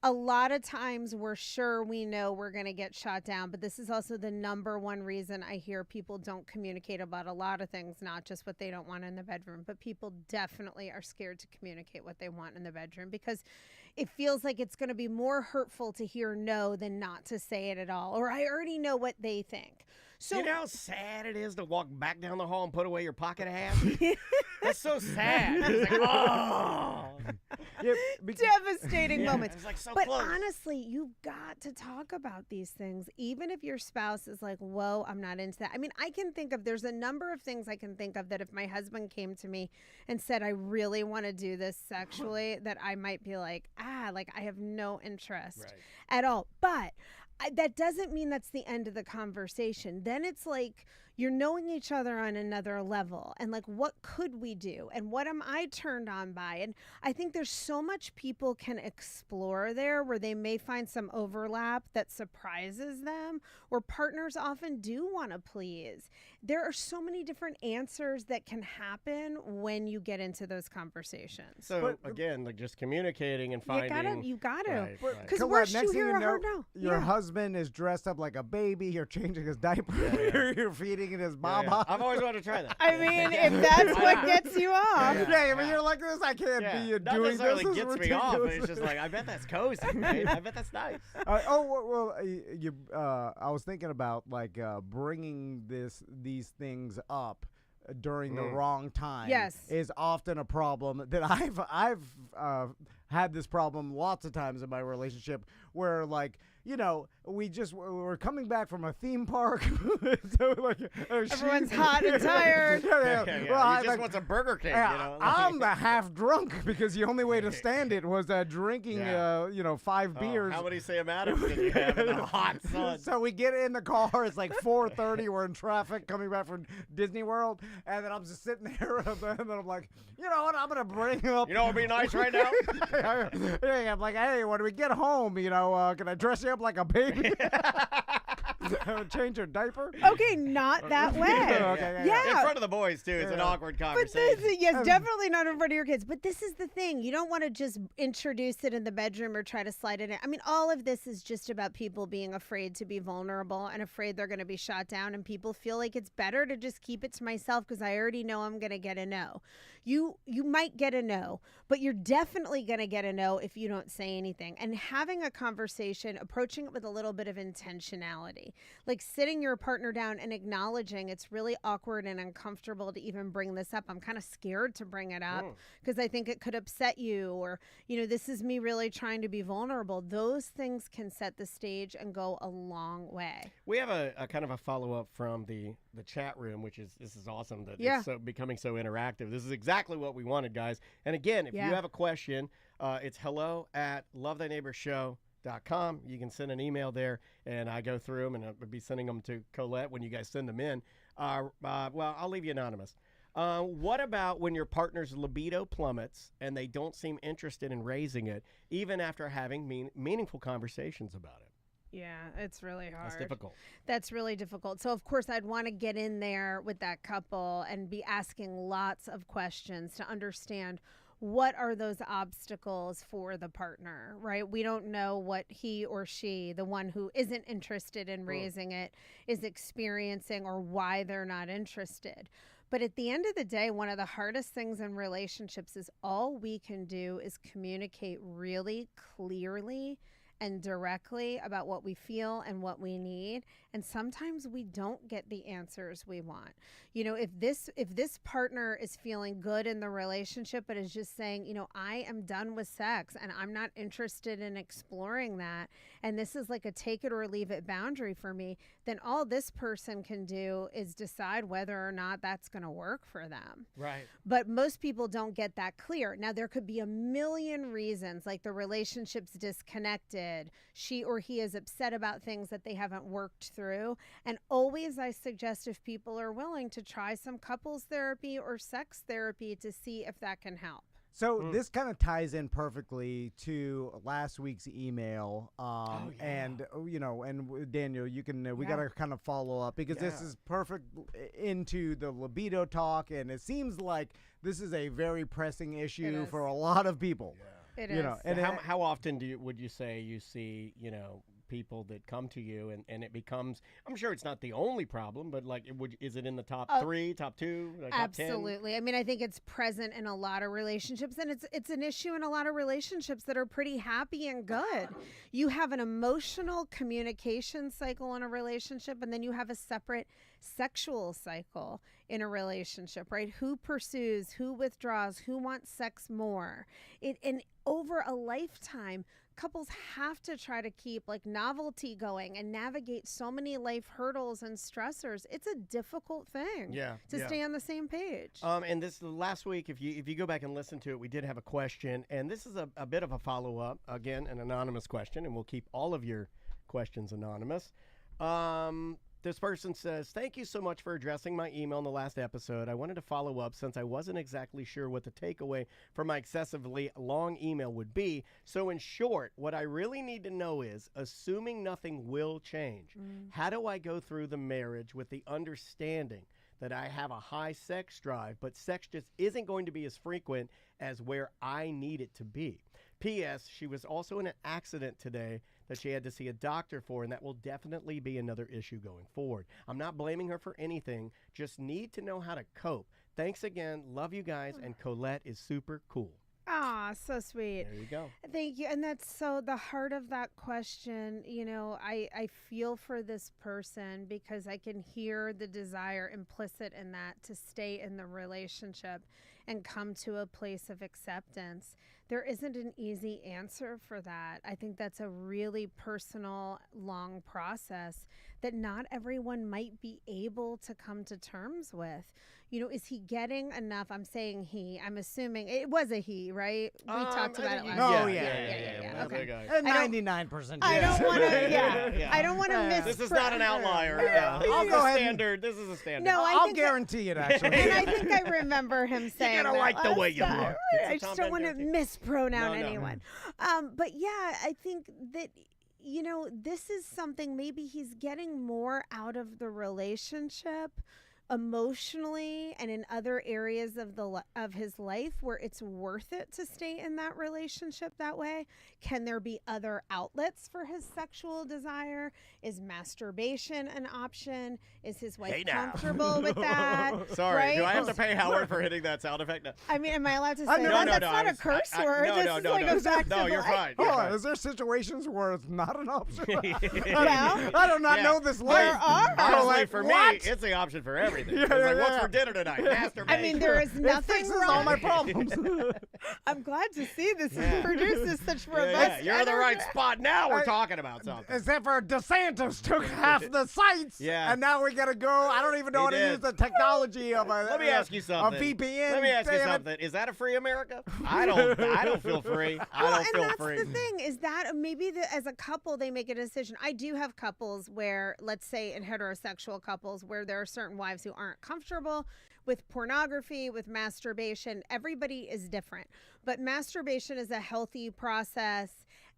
B: A lot of times we're sure we know we're going to get shot down, but this is also the number one reason I hear people don't communicate about a lot of things, not just what they don't want in the bedroom, but people definitely are scared to communicate what they want in the bedroom because it feels like it's going to be more hurtful to hear no than not to say it at all, or I already know what they think. So,
A: you know how sad it is to walk back down the hall and put away your pocket hat? That's so sad. It's like, oh.
B: Devastating moments.
A: It's like so
B: but
A: close.
B: honestly, you've got to talk about these things, even if your spouse is like, whoa, I'm not into that. I mean, there's a number of things I can think of that if my husband came to me and said, I really want to do this sexually, that I might be like, I have no interest at all. But that doesn't mean that's the end of the conversation. Then it's like you're knowing each other on another level and like, what could we do? And what am I turned on by? And I think there's so much people can explore there where they may find some overlap that surprises them, or partners often do want to please. There are so many different answers that can happen when you get into those conversations.
A: So again, like just communicating and finding.
B: You got to. Because
C: Colette,
B: worst
C: next
B: you
C: thing
B: hear
C: you
B: a
C: know,
B: hard no.
C: your husband is dressed up like a baby. You're changing his diaper. You're feeding eating his
A: Yeah,
C: baba.
A: I've always wanted to try that.
B: I mean, if that's what gets you off.
C: Yeah, but you're like this. I can't be
A: Not
C: doing this.
A: necessarily
C: This is
A: gets me off, but
C: ridiculous.
A: it's just like, I bet that's cozy, right? I bet that's nice.
C: I was thinking about like bringing these things up during the wrong time.
B: Yes.
C: Is often a problem that I've had this problem lots of times in my relationship where like. We're coming back from a theme park. So like,
B: Everyone's hot and tired.
C: Yeah. Well,
A: you just want some Burger King,
C: yeah,
A: you know?
C: I'm the half drunk because the only way to stand it was drinking, 5 beers.
A: How many Sam Adams did you have in the hot sun?
C: So we get in the car. It's like 4:30. We're in traffic coming back from Disney World, and then I'm just sitting there, and then I'm like, you know what? I'm gonna bring up.
A: You know what'd be nice right now?
C: Yeah, I'm like, hey, when we get home, can I dress you up like a baby? Change your diaper?
B: Okay, not that way.
C: Yeah.
A: In front of the boys, too. It's an awkward
B: But
A: conversation.
B: definitely not in front of your kids. But this is the thing. You don't want to just introduce it in the bedroom or try to slide it in. I mean, all of this is just about people being afraid to be vulnerable and afraid they're going to be shot down. And people feel like it's better to just keep it to myself because I already know I'm going to get a no. You might get a no, but you're definitely going to get a no if you don't say anything. And having a conversation, approaching it with a little bit of intentionality, like sitting your partner down and acknowledging it's really awkward and uncomfortable to even bring this up. I'm kind of scared to bring it up because I think it could upset you, or, this is me really trying to be vulnerable. Those things can set the stage and go a long way.
A: We have a kind of a follow-up from the chat room, this is awesome that it's becoming so interactive. This is exactly what we wanted, guys. And again, if you have a question, it's hello@lovethineighborshow.com. You can send an email there, and I go through them, and I'll be sending them to Colette when you guys send them in. Well, I'll leave you anonymous. What about when your partner's libido plummets and they don't seem interested in raising it, even after having meaningful conversations about it?
B: Yeah, it's really hard.
A: That's difficult.
B: That's really difficult. So, of course, I'd want to get in there with that couple and be asking lots of questions to understand what are those obstacles for the partner, right? We don't know what he or she, the one who isn't interested in raising it, is experiencing or why they're not interested. But at the end of the day, one of the hardest things in relationships is all we can do is communicate really clearly and directly about what we feel and what we need. And sometimes we don't get the answers we want. If this partner is feeling good in the relationship, but is just saying, I am done with sex and I'm not interested in exploring that, and this is like a take it or leave it boundary for me, then all this person can do is decide whether or not that's going to work for them.
A: Right.
B: But most people don't get that clear. Now, there could be a million reasons, like the relationship's disconnected, she or he is upset about things that they haven't worked through. And always I suggest, if people are willing, to try some couples therapy or sex therapy to see if that can help.
C: So this kind of ties in perfectly to last week's email, and Daniel, we got to kind of follow up because this is perfect into the libido talk, and it seems like this is a very pressing issue for a lot of people.
B: It is.
A: And how often would you say you see people that come to you and it becomes, I'm sure it's not the only problem, but like is it in the top 3, top 2, like
B: absolutely.
A: Top 10?
B: I mean, I think it's present in a lot of relationships, and it's an issue in a lot of relationships that are pretty happy and good. You have an emotional communication cycle in a relationship, and then you have a separate sexual cycle in a relationship, right? Who pursues, who withdraws, who wants sex more. And over a lifetime, couples have to try to keep like novelty going and navigate so many life hurdles and stressors. It's a difficult thing to stay on the same page.
A: And this last week, if you go back and listen to it, we did have a question, and this is a bit of a follow-up, again, an anonymous question, and we'll keep all of your questions anonymous. This person says, thank you so much for addressing my email in the last episode. I wanted to follow up since I wasn't exactly sure what the takeaway from my excessively long email would be. So in short, what I really need to know is, assuming nothing will change, how do I go through the marriage with the understanding that I have a high sex drive, but sex just isn't going to be as frequent as where I need it to be? P.S. She was also in an accident today that she had to see a doctor for, and that will definitely be another issue going forward. I'm not blaming her for anything, just need to know how to cope. Thanks again. Love you guys, and Colette is super cool.
B: Aw, so sweet.
A: There you go.
B: Thank you. And that's so the heart of that question, I feel for this person because I can hear the desire implicit in that to stay in the relationship and come to a place of acceptance. There isn't an easy answer for that. I think that's a really personal, long process that not everyone might be able to come to terms with. Is he getting enough? I'm saying he. I'm assuming it was a he, right? We talked about it last
C: No,
B: time.
C: yeah.
B: Okay.
C: 99%.
B: I don't want to.
A: Yeah.
B: I don't want to miss.
A: This is not an outlier.
C: I'll
A: This is
C: go
A: a
C: ahead
A: standard. This is a standard.
B: No,
C: I'll guarantee it, actually.
B: And I think I remember him saying,
A: gotta like the way you
B: last time.
A: look. It's a
B: I
A: Tom
B: just don't want to
A: Penn
B: mispronounce
A: No.
B: anyone. But yeah, I think that this is something maybe he's getting more out of the relationship emotionally and in other areas of his life where it's worth it to stay in that relationship that way. Can there be other outlets for his sexual desire? Is masturbation an option? Is his wife comfortable with that?
A: Sorry,
B: right?
A: do I have to pay Howard for hitting that sound effect? No.
B: I mean, am I allowed to say
C: No,
B: that?
C: no,
B: That's
A: no,
B: not a curse word. This is like a fact
A: No,
B: of
A: you're
B: life.
A: fine.
C: Hold
A: You're
C: on,
A: fine.
C: is there situations where it's not an option?
B: Well,
C: I do not
A: yeah.
C: know this
B: there
C: life.
B: are.
A: Honestly,
C: like,
A: for
C: what?
A: me, it's the option for everything.
C: Yeah,
A: It's like,
C: yeah,
A: what's
C: yeah.
A: for dinner tonight? Masturbation.
B: I mean, there is
C: It
B: nothing
C: fixes
B: wrong.
C: all my problems.
B: I'm glad to see this
A: Yeah.
B: produces such
A: Yeah,
B: robust.
A: you're in the right
B: energy.
A: spot. Now we're talking about something.
C: Except for DeSantis took half the sites.
A: Yeah.
C: And now we got to go. I don't even know
A: He
C: how to
A: did.
C: use the technology of a
A: Let me ask you something.
C: A VPN.
A: Let me ask you
C: damn it.
A: something. Is that a free America? I don't feel free. I
B: Well,
A: don't
B: and
A: feel
B: that's
A: free.
B: the thing is that maybe as a couple they make a decision. I do have couples where, let's say in heterosexual couples, where there are certain wives who aren't comfortable with pornography, with masturbation. Everybody is different, but masturbation is a healthy process.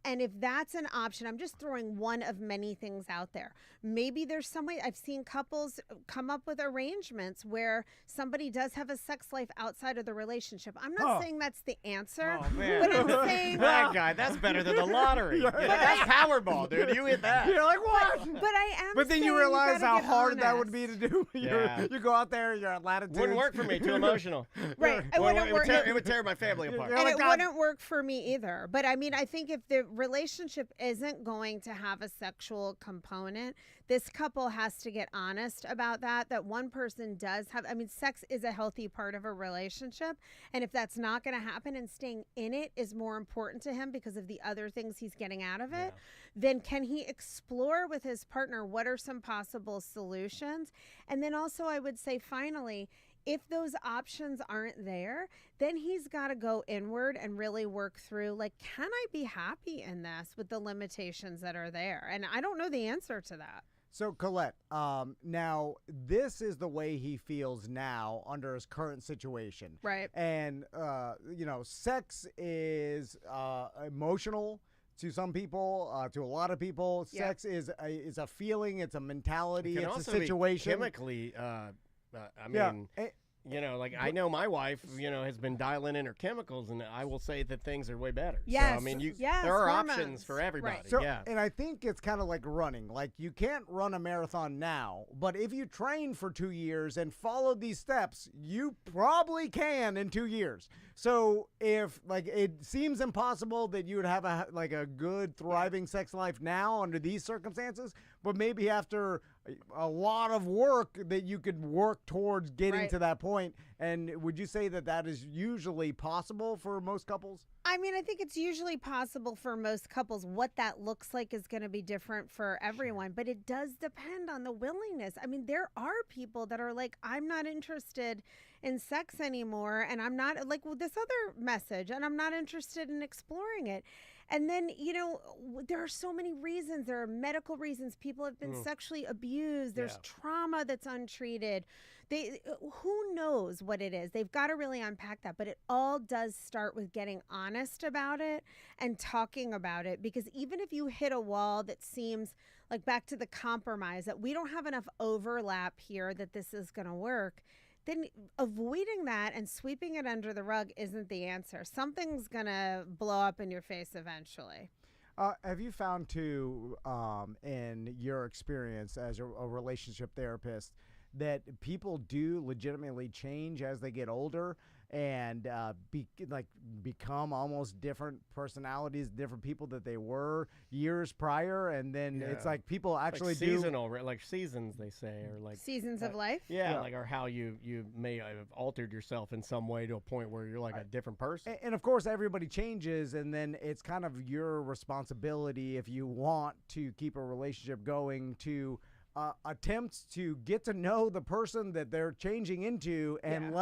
B: And if that's an option, I'm just throwing one of many things out there. Maybe there's some way. I've seen couples come up with arrangements where somebody does have a sex life outside of the relationship. I'm not saying that's the answer,
A: Oh, man.
B: but I'm saying
A: That guy, that's better than the lottery. Yeah, that's Powerball, dude. You hit that.
C: You're like, what?
B: But I am.
C: But then you
B: saying
C: realize
B: gotta
C: how
B: get
C: hard that
B: honest.
C: would be to do.
A: Yeah.
C: You go out there, you're at latitude.
A: Wouldn't work for me. Too emotional.
B: Right. It
A: Well,
B: wouldn't
A: it,
B: work.
A: would tear my family apart.
C: Yeah.
B: And
C: Oh,
B: it
C: my God.
B: wouldn't work for me either. But I mean, I think if the relationship isn't going to have a sexual component, this couple has to get honest about that one person does have. I mean, sex is a healthy part of a relationship. And if that's not going to happen and staying in it is more important to him because of the other things he's getting out of it, then can he explore with his partner what are some possible solutions? And then also I would say finally, if those options aren't there, then he's got to go inward and really work through, like, can I be happy in this with the limitations that are there? And I don't know the answer to that.
C: So, Colette, now this is the way he feels now under his current situation.
B: Right.
C: And, sex is emotional to some people, to a lot of people.
B: Yeah.
C: Sex is a feeling, it's a mentality,
A: It can
C: it's
A: also
C: a situation.
A: be chemically, I mean,
C: Yeah.
A: like I know my wife, has been dialing in her chemicals, and I will say that things are way better.
B: Yes.
A: So, I mean,
B: Yes,
A: there are
B: hormones.
A: options for everybody.
B: Right.
C: So,
A: yeah.
C: and I think it's kind of like running. Like, you can't run a marathon now, but if you train for 2 years and follow these steps, you probably can in 2 years. So if, like, it seems impossible that you would have a good, thriving sex life now under these circumstances, but maybe after a lot of work that you could work towards getting
B: Right.
C: to that point. And would you say that is usually possible for most couples?
B: I mean, I think it's usually possible for most couples. What that looks like is going to be different for everyone, but it does depend on the willingness. I mean, there are people that are like, I'm not interested in sex anymore, and I'm not like this other message, and I'm not interested in exploring it. And then, there are so many reasons. There are medical reasons. People have been sexually abused. There's trauma that's untreated. Who knows what it is? They've got to really unpack that. But it all does start with getting honest about it and talking about it. Because even if you hit a wall that seems like, back to the compromise, that we don't have enough overlap here that this is going to work, then avoiding that and sweeping it under the rug isn't the answer. Something's going to blow up in your face eventually.
C: Have you found too, in your experience as a relationship therapist, that people do legitimately change as they get older and become almost different personalities, different people that they were years prior, and then it's like people actually
A: like seasonal, like seasons they say, or like
B: seasons of life.
A: Yeah, like or how you may have altered yourself in some way to a point where you're like a different person.
C: And of course, everybody changes, and then it's kind of your responsibility if you want to keep a relationship going to attempts to get to know the person that they're changing into and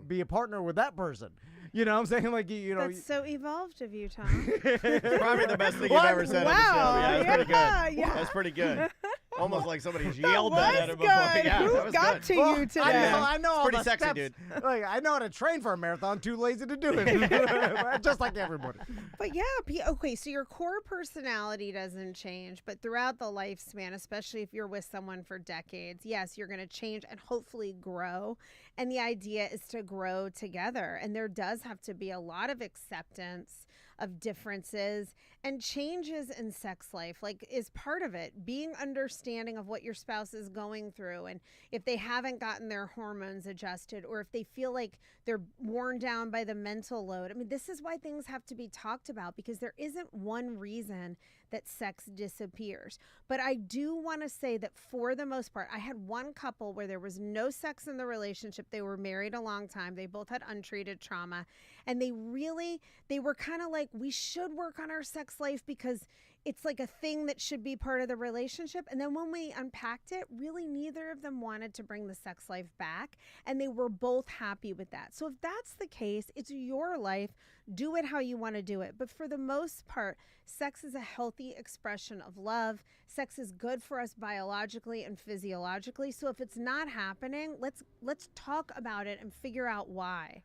C: be a partner with that person. You know what I'm saying? Like, you know.
B: That's so evolved of you, Tom.
A: Probably the best thing you've ever said on the show. Yeah, that's pretty good.
B: Yeah.
A: That's pretty good. Almost like somebody's yelled that at him before.
B: Good.
A: Yeah,
B: Who
A: that was
B: got
A: good.
B: to you today?
C: I know all
A: Pretty
C: the
A: sexy,
C: steps.
A: dude.
C: Like, I know how to train for a marathon. Too lazy to do it. Just like everybody.
B: But yeah, okay, so your core personality doesn't change, but throughout the lifespan, especially if you're with someone for decades, yes, you're going to change and hopefully grow. And the idea is to grow together. And there does have to be a lot of acceptance of differences and changes in sex life, like is part of it. Being understanding of what your spouse is going through, and if they haven't gotten their hormones adjusted, or if they feel like they're worn down by the mental load. I mean, this is why things have to be talked about, because there isn't one reason that sex disappears. But I do want to say that for the most part, I had one couple where there was no sex in the relationship. They were married a long time. They both had untreated trauma. And they were kind of like, we should work on our sex life because it's like a thing that should be part of the relationship. And then when we unpacked it, really neither of them wanted to bring the sex life back. And they were both happy with that. So if that's the case, it's your life. Do it how you want to do it. But for the most part, sex is a healthy expression of love. Sex is good for us biologically and physiologically. So if it's not happening, let's talk about it and figure out why.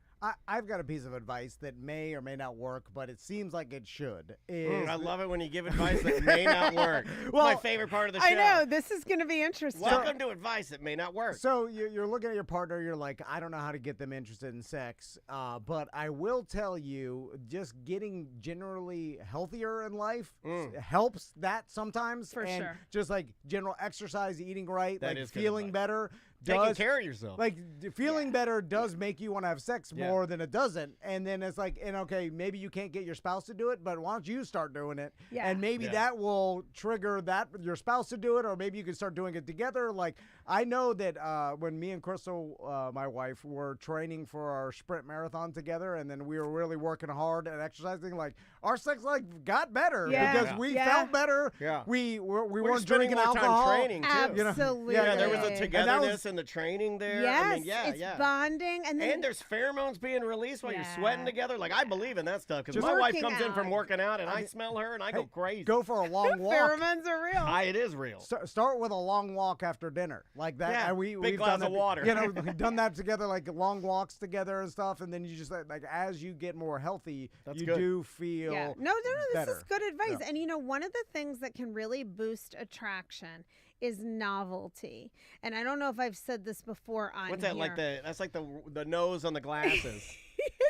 C: I've got a piece of advice that may or may not work, but it seems like it should.
A: I love it when you give advice that may not work.
C: Well,
A: my favorite part of the show.
B: I know. This is going to be interesting.
A: Welcome to advice that may not work.
C: So you're looking at your partner. You're like, I don't know how to get them interested in sex. But I will tell you, just getting generally healthier in life helps that sometimes.
B: For
C: and
B: sure.
C: Just like general exercise, eating right,
A: That
C: like
A: is good
C: feeling
A: advice.
C: better.
A: Taking care of yourself.
C: Like feeling better does make you want to have sex more than it doesn't. And then it's like, and okay, maybe you can't get your spouse to do it, but why don't you start doing it?
B: Yeah.
C: And maybe that will trigger that your spouse to do it, or maybe you can start doing it together. Like I know that when me and Crystal, my wife, were training for our sprint marathon together, and then we were really working hard at exercising, like our sex life got better because we felt better.
A: Yeah.
C: We
A: We're
C: weren't
A: spending
C: drinking
A: more
C: alcohol.
A: time training too.
B: Absolutely.
A: Yeah, there was a
C: And
A: togetherness in the training there.
B: Yes,
A: I mean,
B: it's bonding. And then
A: there's pheromones being released while you're sweating together. Like, I believe in that stuff because
B: Just
A: my wife
B: working
A: comes in from
B: out.
A: working out and I smell her and I go crazy.
C: Go for a long walk.
B: pheromones are real.
A: It is real.
C: Start with a long walk after dinner, like that.
A: Yeah,
C: And
A: big
C: we've
A: glass
C: done that,
A: of water.
C: You know, we've done that together, like long walks together and stuff. And then you just like as you get more healthy, you
A: good.
C: do feel
B: No, this
C: better.
B: is good advice.
C: Yeah.
B: And you know, one of the things that can really boost attraction is novelty. And I don't know if I've said this before on
A: What's that
B: here.
A: like? That's like the nose on the glasses.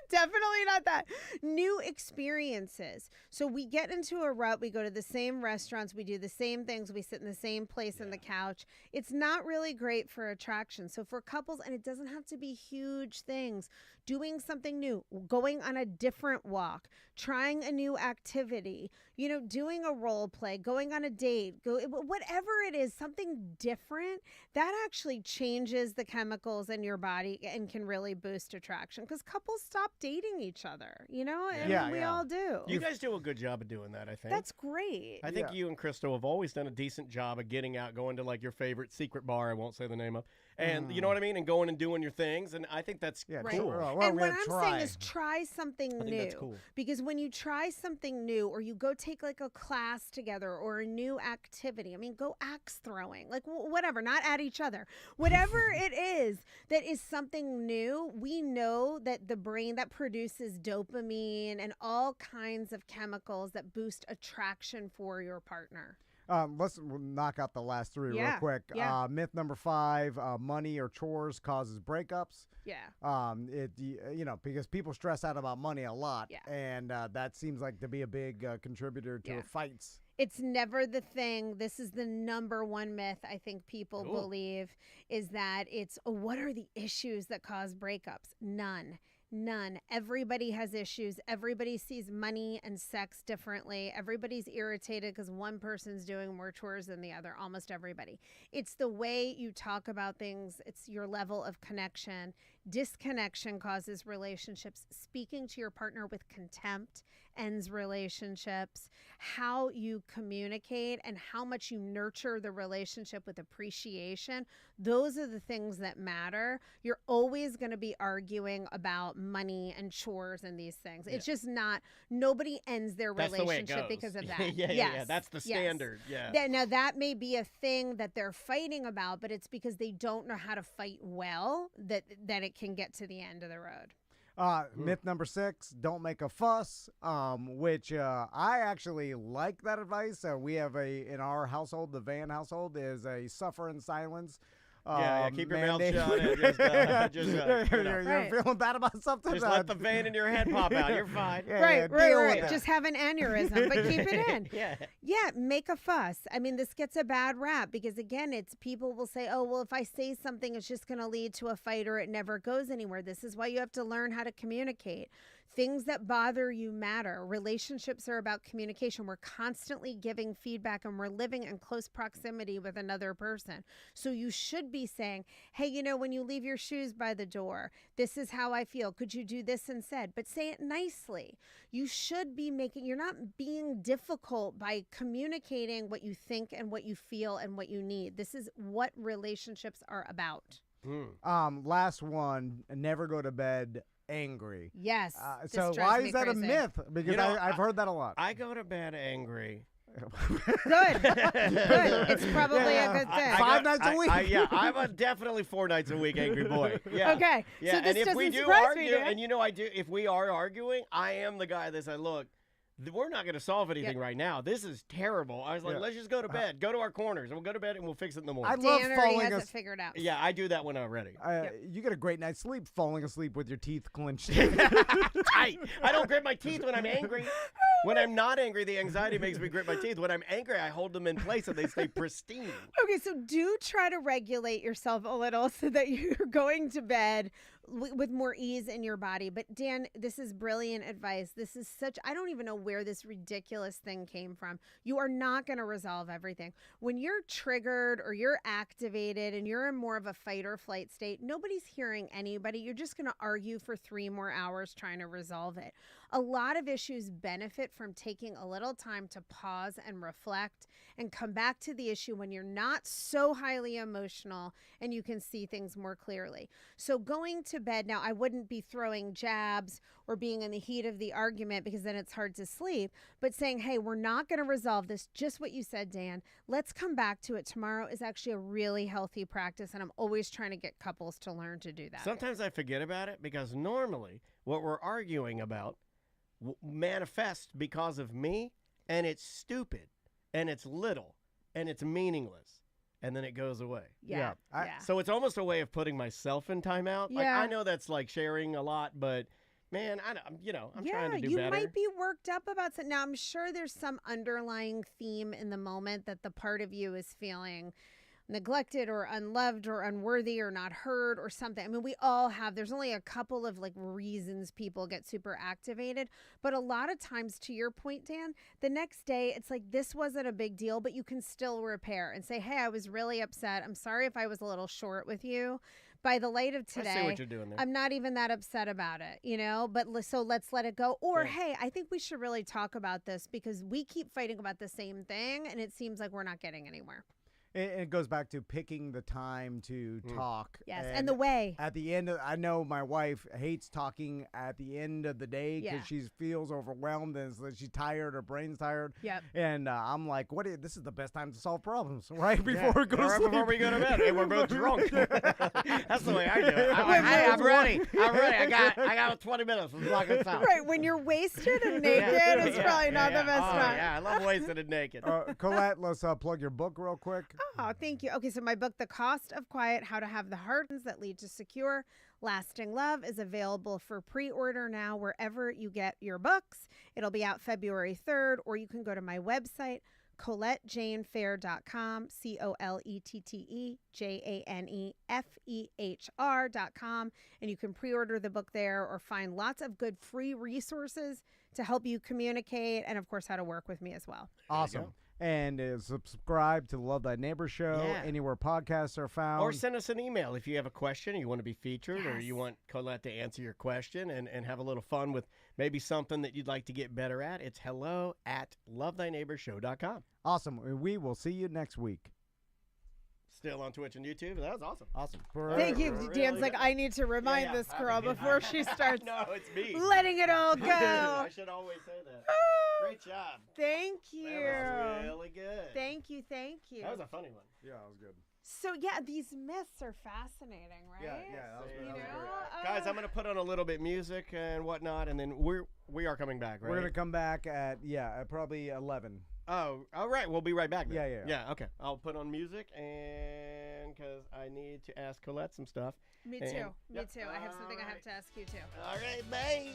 B: Definitely not that. New experiences. So we get into a rut. We go to the same restaurants. We do the same things. We sit in the same place on the couch. It's not really great for attraction. So for couples, and it doesn't have to be huge things, doing something new, going on a different walk, trying a new activity, you know, doing a role play, going on a date, whatever it is, something different, that actually changes the chemicals in your body and can really boost attraction, because couples stop dating each other, you know, and we all do.
A: You guys do a good job of doing that, I think.
B: That's great.
A: I think you and Crystal have always done a decent job of getting out, going to like your favorite secret bar, I won't say the name of, and you know what I mean, and going and doing your things, and I think that's cool.
B: And what I'm saying is try something new.
A: That's cool.
B: Because when you try something new, or you go take like a class together or a new activity, I mean, go axe throwing, like whatever, not at each other, whatever it is that is something new, we know that the brain that produces dopamine and all kinds of chemicals that boost attraction for your partner.
C: We'll knock out the last three real
B: Yeah,
C: quick.
B: yeah.
C: Myth number 5: money or chores causes breakups.
B: Yeah.
C: Because people stress out about money a lot,
B: Yeah.
C: and that seems like to be a big contributor to
B: Yeah.
C: fights.
B: It's never the thing. This is the number one myth I think people
A: Ooh.
B: believe is that it's, what are the issues that cause breakups? None. Everybody has issues. Everybody sees money and sex differently. Everybody's irritated because one person's doing more chores than the other, almost everybody. It's the way you talk about things. It's your level of connection. Disconnection causes relationships. Speaking to your partner with contempt ends relationships. How you communicate and how much you nurture the relationship with appreciation, those are the things that matter. You're always going to be arguing about money and chores and these things. It's just not, nobody ends their
A: That's the way it
B: relationship
A: goes.
B: because of that.
A: Yeah. That's the standard. Yeah.
B: Now, that may be a thing that they're fighting about, but it's because they don't know how to fight well that it can get to the end of the road.
C: Myth number 6: don't make a fuss, which I actually like that advice. We have in our household, the Van household, is a suffer in silence.
A: Keep your mouth
C: mandate.
A: shut. And
C: You're feeling bad about something?
A: Just let the vein in your head pop out. You're fine.
B: Right.
C: deal with it.
B: Just have an aneurysm, but keep it in.
A: Yeah.
B: Make a fuss. I mean, this gets a bad rap because, again, it's people will say, oh, well, if I say something, it's just going to lead to a fight or it never goes anywhere. This is why you have to learn how to communicate. Things that bother you matter. Relationships are about communication. We're constantly giving feedback and we're living in close proximity with another person. So you should be saying, hey, when you leave your shoes by the door, this is how I feel. Could you do this instead? But say it nicely. You should be you're not being difficult by communicating what you think and what you feel and what you need. This is what relationships are about.
C: Last one: never go to bed angry.
B: Yes.
C: So why is that a myth? Because I've heard that a lot.
A: I go to bed angry.
B: Good. It's probably a good thing.
C: 5 nights a week.
A: I'm definitely 4 nights a week angry boy. Yeah.
B: Okay.
A: Yeah.
B: So this
A: and if we
B: doesn't
A: do
B: surprise me,
A: argue,
B: Dan.
A: and I do, if we are arguing, I am the guy that says, look, we're not going to solve anything right now. This is terrible. I was like, let's just go to bed. Go to our corners, and we'll go to bed, and we'll fix it in the morning.
C: I love
B: Dan already
C: falling
B: has it figured out.
A: Yeah, I do that when I'm ready.
C: You get a great night's sleep falling asleep with your teeth clenched.
A: I don't grit my teeth when I'm angry. When I'm not angry, the anxiety makes me grit my teeth. When I'm angry, I hold them in place and they stay pristine.
B: Okay, so do try to regulate yourself a little so that you're going to bed with more ease in your body. But Dan, this is brilliant advice. This is I don't even know where this ridiculous thing came from. You are not going to resolve everything. When you're triggered or you're activated and you're in more of a fight or flight state, nobody's hearing anybody. You're just going to argue for 3 more hours trying to resolve it. A lot of issues benefit from taking a little time to pause and reflect and come back to the issue when you're not so highly emotional and you can see things more clearly. So going to bed, now I wouldn't be throwing jabs or being in the heat of the argument because then it's hard to sleep, but saying, hey, we're not going to resolve this, just what you said, Dan. Let's come back to it. Tomorrow is actually a really healthy practice, and I'm always trying to get couples to learn to do that.
A: Sometimes I forget about it because normally what we're arguing about manifests because of me, and it's stupid, and it's little, and it's meaningless, and then it goes away.
B: Yeah.
A: So it's almost a way of putting myself in timeout. Like,
B: Yeah.
A: I know that's like sharing a lot, but man, I'm trying to do
B: you
A: better.
B: might be worked up about something. Now, I'm sure there's some underlying theme in the moment that the part of you is feeling neglected or unloved or unworthy or not heard or something. I mean, we all have, there's only a couple of reasons people get super activated, but a lot of times, to your point, Dan, the next day it's like, this wasn't a big deal, but you can still repair and say, hey, I was really upset. I'm sorry if I was a little short with you. By the light of today,
A: I see what you're doing there.
B: I'm not even that upset about it, but so let's let it go. Or, hey, I think we should really talk about this because we keep fighting about the same thing and it seems like we're not getting anywhere.
C: it goes back to picking the time to talk.
B: Yes, and the way.
C: At the end, I know my wife hates talking at the end of the day because she feels overwhelmed and she's tired, her brain's tired.
B: Yep.
C: And I'm like, this is the best time to solve problems, right before we go to
A: right
C: sleep.
A: before we go to bed, and we're both drunk. That's the way I do it. I'm ready. I got 20 minutes. Let's knock this out.
B: Right, when you're wasted and naked, it's probably not the best time.
A: Yeah, I love wasted and naked.
C: Colette, let's plug your book real quick.
B: Oh, thank you. Okay, so my book, The Cost of Quiet, How to Have the Heart That Lead to Secure, Lasting Love, is available for pre-order now wherever you get your books. It'll be out February 3rd, or you can go to my website, ColetteJaneFehr.com, ColetteJaneFehr.com, and you can pre-order the book there or find lots of good free resources to help you communicate and, of course, how to work with me as well.
C: Awesome. And subscribe to the Love Thy Neighbor show anywhere podcasts are found.
A: Or send us an email if you have a question, you want to be featured, or you want Colette to answer your question and have a little fun with maybe something that you'd like to get better at. It's hello@lovethyneighborshow.com.
C: Awesome. We will see you next week.
A: Still on Twitch and YouTube. That was awesome.
C: Awesome.
B: Thank you. Dan's like, I need to remind this girl before she starts
A: no, it's me.
B: letting it all go.
A: I should always say that. Great job.
B: Thank you.
A: That was really good.
B: Thank you. That
A: was a funny one.
C: Yeah, that was good.
B: So, yeah, these myths are fascinating, right?
C: Yeah, that was great.
A: Guys, I'm going to put on a little bit music and whatnot, and then we are coming back, right?
C: We're going to come back at probably 11.
A: Oh, all right. We'll be right back then.
C: Yeah.
A: Okay. I'll put on music, and because I need to ask Colette some stuff.
B: Me too. I have something I have to ask you, too.
A: All right, bye.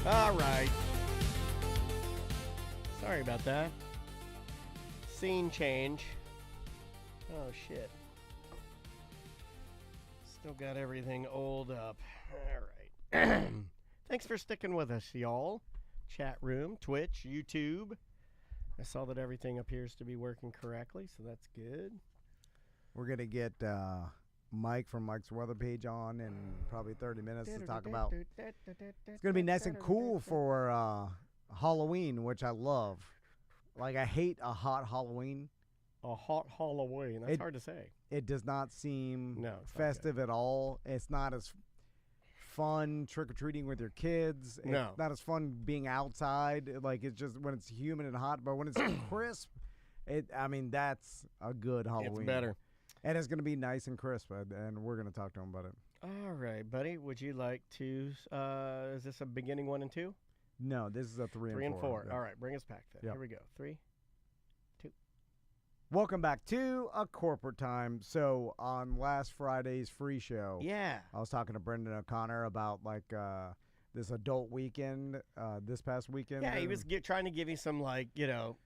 A: All right. Sorry about that. Scene change. Oh, shit. Still got everything old up. All right. Thanks for sticking with us, y'all. Chat room, Twitch, YouTube. I saw that everything appears to be working correctly, so that's good.
C: We're going to get Mike from Mike's Weather Page on in probably 30 minutes to talk about. It's going to be nice and cool for Halloween, which I love. Like, I hate a hot Halloween.
A: A hot Halloween. That's hard to say.
C: It does not seem
A: it's
C: festive at all. It's not as fun trick-or-treating with your kids.
A: No.
C: It's not as fun being outside. Like, it's just when it's humid and hot. But when it's crisp, that's a good Halloween.
A: It's better.
C: And it's going to be nice and crisp, and we're going to talk to him about it.
A: All right, buddy. Would you like to, is this a beginning 1 and 2?
C: No, this is a 3 and 4.
A: 3 and 4.
C: Yeah.
A: All right, bring us back then.
C: Yep.
A: Here we go. 3, 2.
C: Welcome back to A Corporate Time. So on last Friday's free show,
A: Yeah.
C: I was talking to Brendan O'Connor about this adult weekend this past weekend.
A: Yeah, he was trying to give you some, a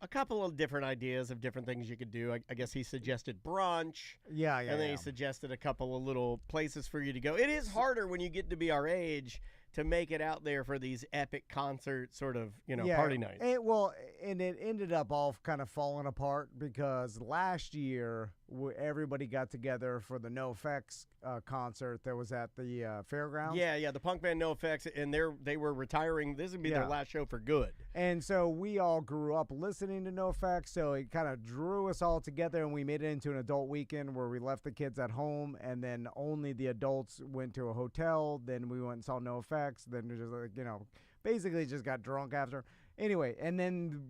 A: couple of different ideas of different things you could do. I guess he suggested brunch.
C: Yeah.
A: And then he suggested a couple of little places for you to go. It is harder when you get to be our age to make it out there for these epic concert sort of, party nights.
C: And it ended up all kind of falling apart because last year everybody got together for the NoFX concert that was at the fairgrounds.
A: Yeah, the punk band NoFX, and they were retiring. This would be their last show for good.
C: And so we all grew up listening to NoFX, so it kind of drew us all together, and we made it into an adult weekend where we left the kids at home, and then only the adults went to a hotel. Then we went and saw NoFX. Then just basically just got drunk after. Anyway, and then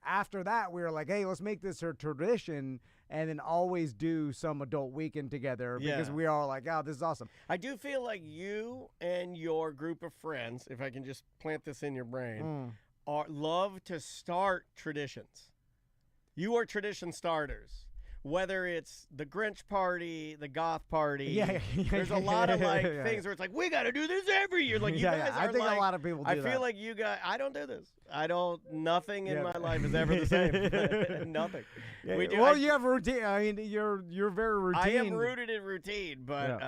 C: after that, we were like, hey, let's make this a tradition and then always do some adult weekend together because we are like, oh, this is awesome.
A: I do feel like you and your group of friends, if I can just plant this in your brain, love to start traditions. You are tradition starters. Whether it's the Grinch party, the goth party, there's a lot of things where it's like, we got to do this every year. Like you guys are
C: I think a lot of people do that.
A: I feel like you guys, I don't do this. Nothing in my life is ever the same. Nothing.
C: Yeah, you have routine. I mean, you're very routine.
A: I am rooted in routine, but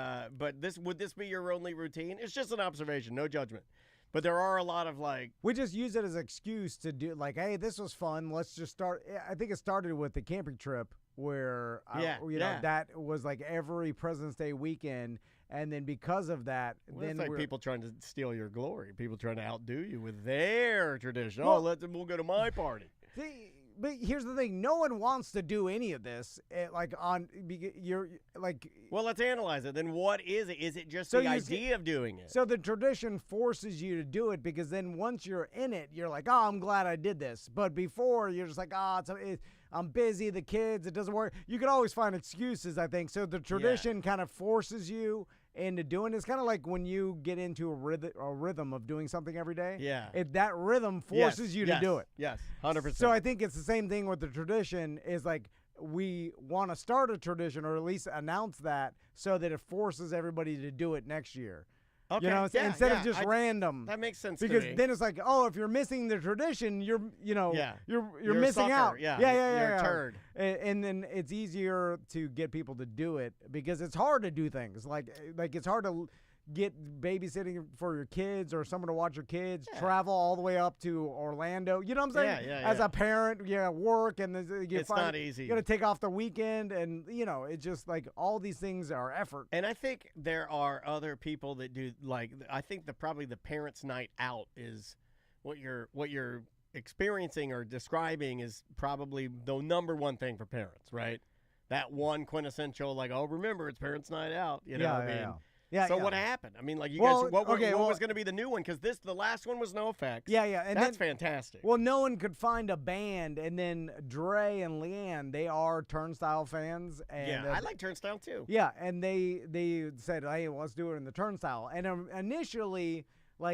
A: would this be your only routine? It's just an observation, no judgment. But there are a lot of like,
C: we just use it as an excuse to do like, hey, this was fun. Let's just start. I think it started with the camping trip where, that was like every President's Day weekend. And then because of that,
A: well,
C: then
A: it's like people trying to steal your glory. People trying to outdo you with their tradition. Well, we'll go to my party.
C: See, but here's the thing: no one wants to do any of this.
A: Well, let's analyze it. Then, what is it? Is it just the idea of doing it?
C: So the tradition forces you to do it because then once you're in it, you're like, oh, I'm glad I did this. But before, you're just like, I'm busy, the kids, it doesn't work. You can always find excuses, I think. So the tradition kind of forces you into doing it. It's kind of like when you get into a rhythm of doing something every day.
A: Yeah.
C: That rhythm forces you to do it.
A: Yes, 100%.
C: So I think it's the same thing with the tradition is like we want to start a tradition or at least announce that so that it forces everybody to do it next year.
A: Okay.
C: Instead of just random.
A: That makes sense
C: because
A: to me.
C: then it's like, oh, if you're missing the tradition, you're missing out.
A: Yeah.
C: You're
A: a turd.
C: And then it's easier to get people to do it because it's hard to do things. Like it's hard to get babysitting for your kids or someone to watch your kids, travel all the way up to Orlando. You know what I'm saying? As a parent, work and
A: it's not easy.
C: You got to take off the weekend and, it's just like all these things are effort.
A: And I think there are other people that do I think probably the parents' night out is what you're experiencing or describing is probably the number one thing for parents, right? That one quintessential remember it's parents' night out, you know what I mean?
C: Yeah,
A: so what happened? I mean, you guys, what was going to be the new one? Because the last one was no effects.
C: Yeah, and
A: that's fantastic.
C: Well, no one could find a band, and then Dre and Leanne, they are Turnstile fans. And,
A: I like Turnstile too.
C: Yeah, and they said, hey, let's do it in the Turnstile. And initially,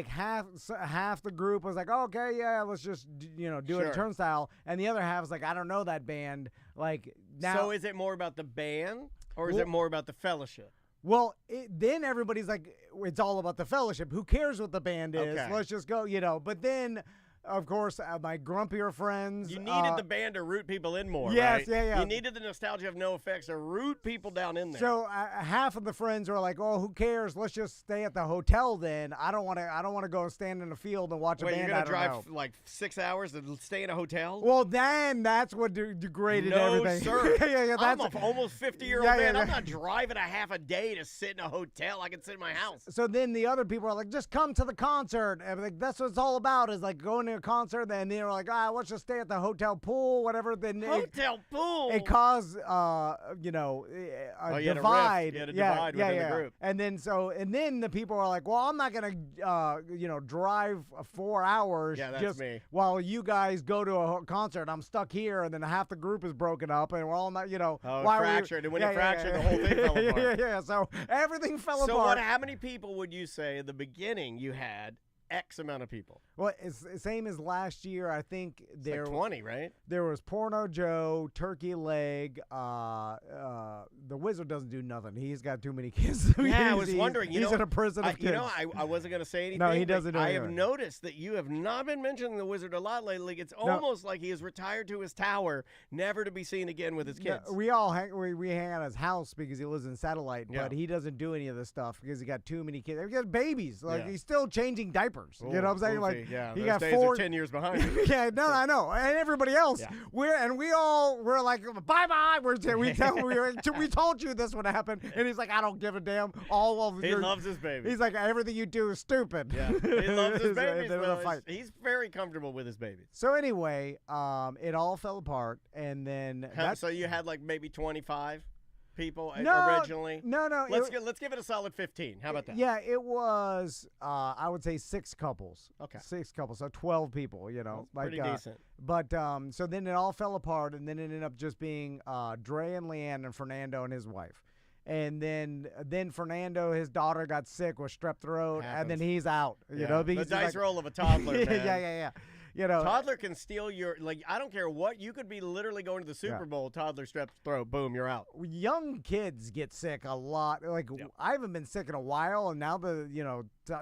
C: half the group was like, okay, yeah, let's just do it in Turnstile, and the other half was like, I don't know that band. Now.
A: So is it more about the band, or is it more about the fellowship?
C: Well, then everybody's like, it's all about the fellowship. Who cares what the band is?
A: Okay.
C: Let's just go, But then, of course, my grumpier friends.
A: You needed the band to root people in more,
C: yes,
A: right?
C: Yeah.
A: You needed the nostalgia of no effects to root people down in there.
C: So half of the friends were like, "Oh, who cares? Let's just stay at the hotel then. I don't want to go stand in the field and watch a band."
A: You're gonna drive 6 hours to stay in a hotel?
C: Well, then that's what degraded everything.
A: No, sir.
C: That's
A: I'm an almost 50-year-old man. I'm not driving a half a day to sit in a hotel. I can sit in my house.
C: So then the other people are like, "Just come to the concert." And that's what it's all about is going to a concert. And they're like, let's just stay at the hotel pool, whatever. Then
A: hotel pool.
C: It caused, a divide.
A: You had a divide within the group.
C: And then the people are like, well, I'm not gonna, drive 4 hours
A: that's me.
C: While you guys go to a concert. I'm stuck here, and then half the group is broken up, and we're all not,
A: fractured. And when it fractured, the whole thing fell apart.
C: Yeah. So everything fell apart.
A: So how many people would you say at the beginning you had? X amount of people.
C: Well, it's the same as last year. I think there
A: was 20, right?
C: There was Porno Joe, Turkey Leg. The Wizard doesn't do nothing. He's got too many kids.
A: Yeah, I was wondering.
C: He's in a prison of kids.
A: I wasn't going to say anything.
C: No, he doesn't do
A: I
C: anything.
A: have noticed that you have not been mentioning the Wizard a lot lately. It's almost like he has retired to his tower, never to be seen again with his kids.
C: No, we all we hang out at his house because he lives in Satellite, but he doesn't do any of this stuff because he got too many kids. He got babies. He's still changing diapers. You know what I'm saying? He got
A: days 4 are 10 years behind.
C: Yeah, no, I know, and everybody else. Yeah. We're like, bye bye. We told you this would happen, and he's like, I don't give a damn.
A: He loves his baby.
C: He's like, everything you do is stupid.
A: Yeah, he loves his babies. He's very comfortable with his babies.
C: So anyway, it all fell apart, and then
A: so you had maybe 25. People originally?
C: No.
A: Let's give it a solid 15. How about that?
C: Yeah, it was, I would say 6 couples.
A: Okay.
C: 6 couples, so 12 people,
A: pretty decent.
C: But so then it all fell apart, and then it ended up just being Dre and Leanne and Fernando and his wife. And then Fernando, his daughter got sick with strep throat, and then he's out. You know,
A: the dice roll of a toddler, man.
C: Yeah.
A: Toddler can steal your, I don't care what, you could be literally going to the Super Bowl, toddler strep throat, boom, you're out.
C: Young kids get sick a lot. I haven't been sick in a while, and now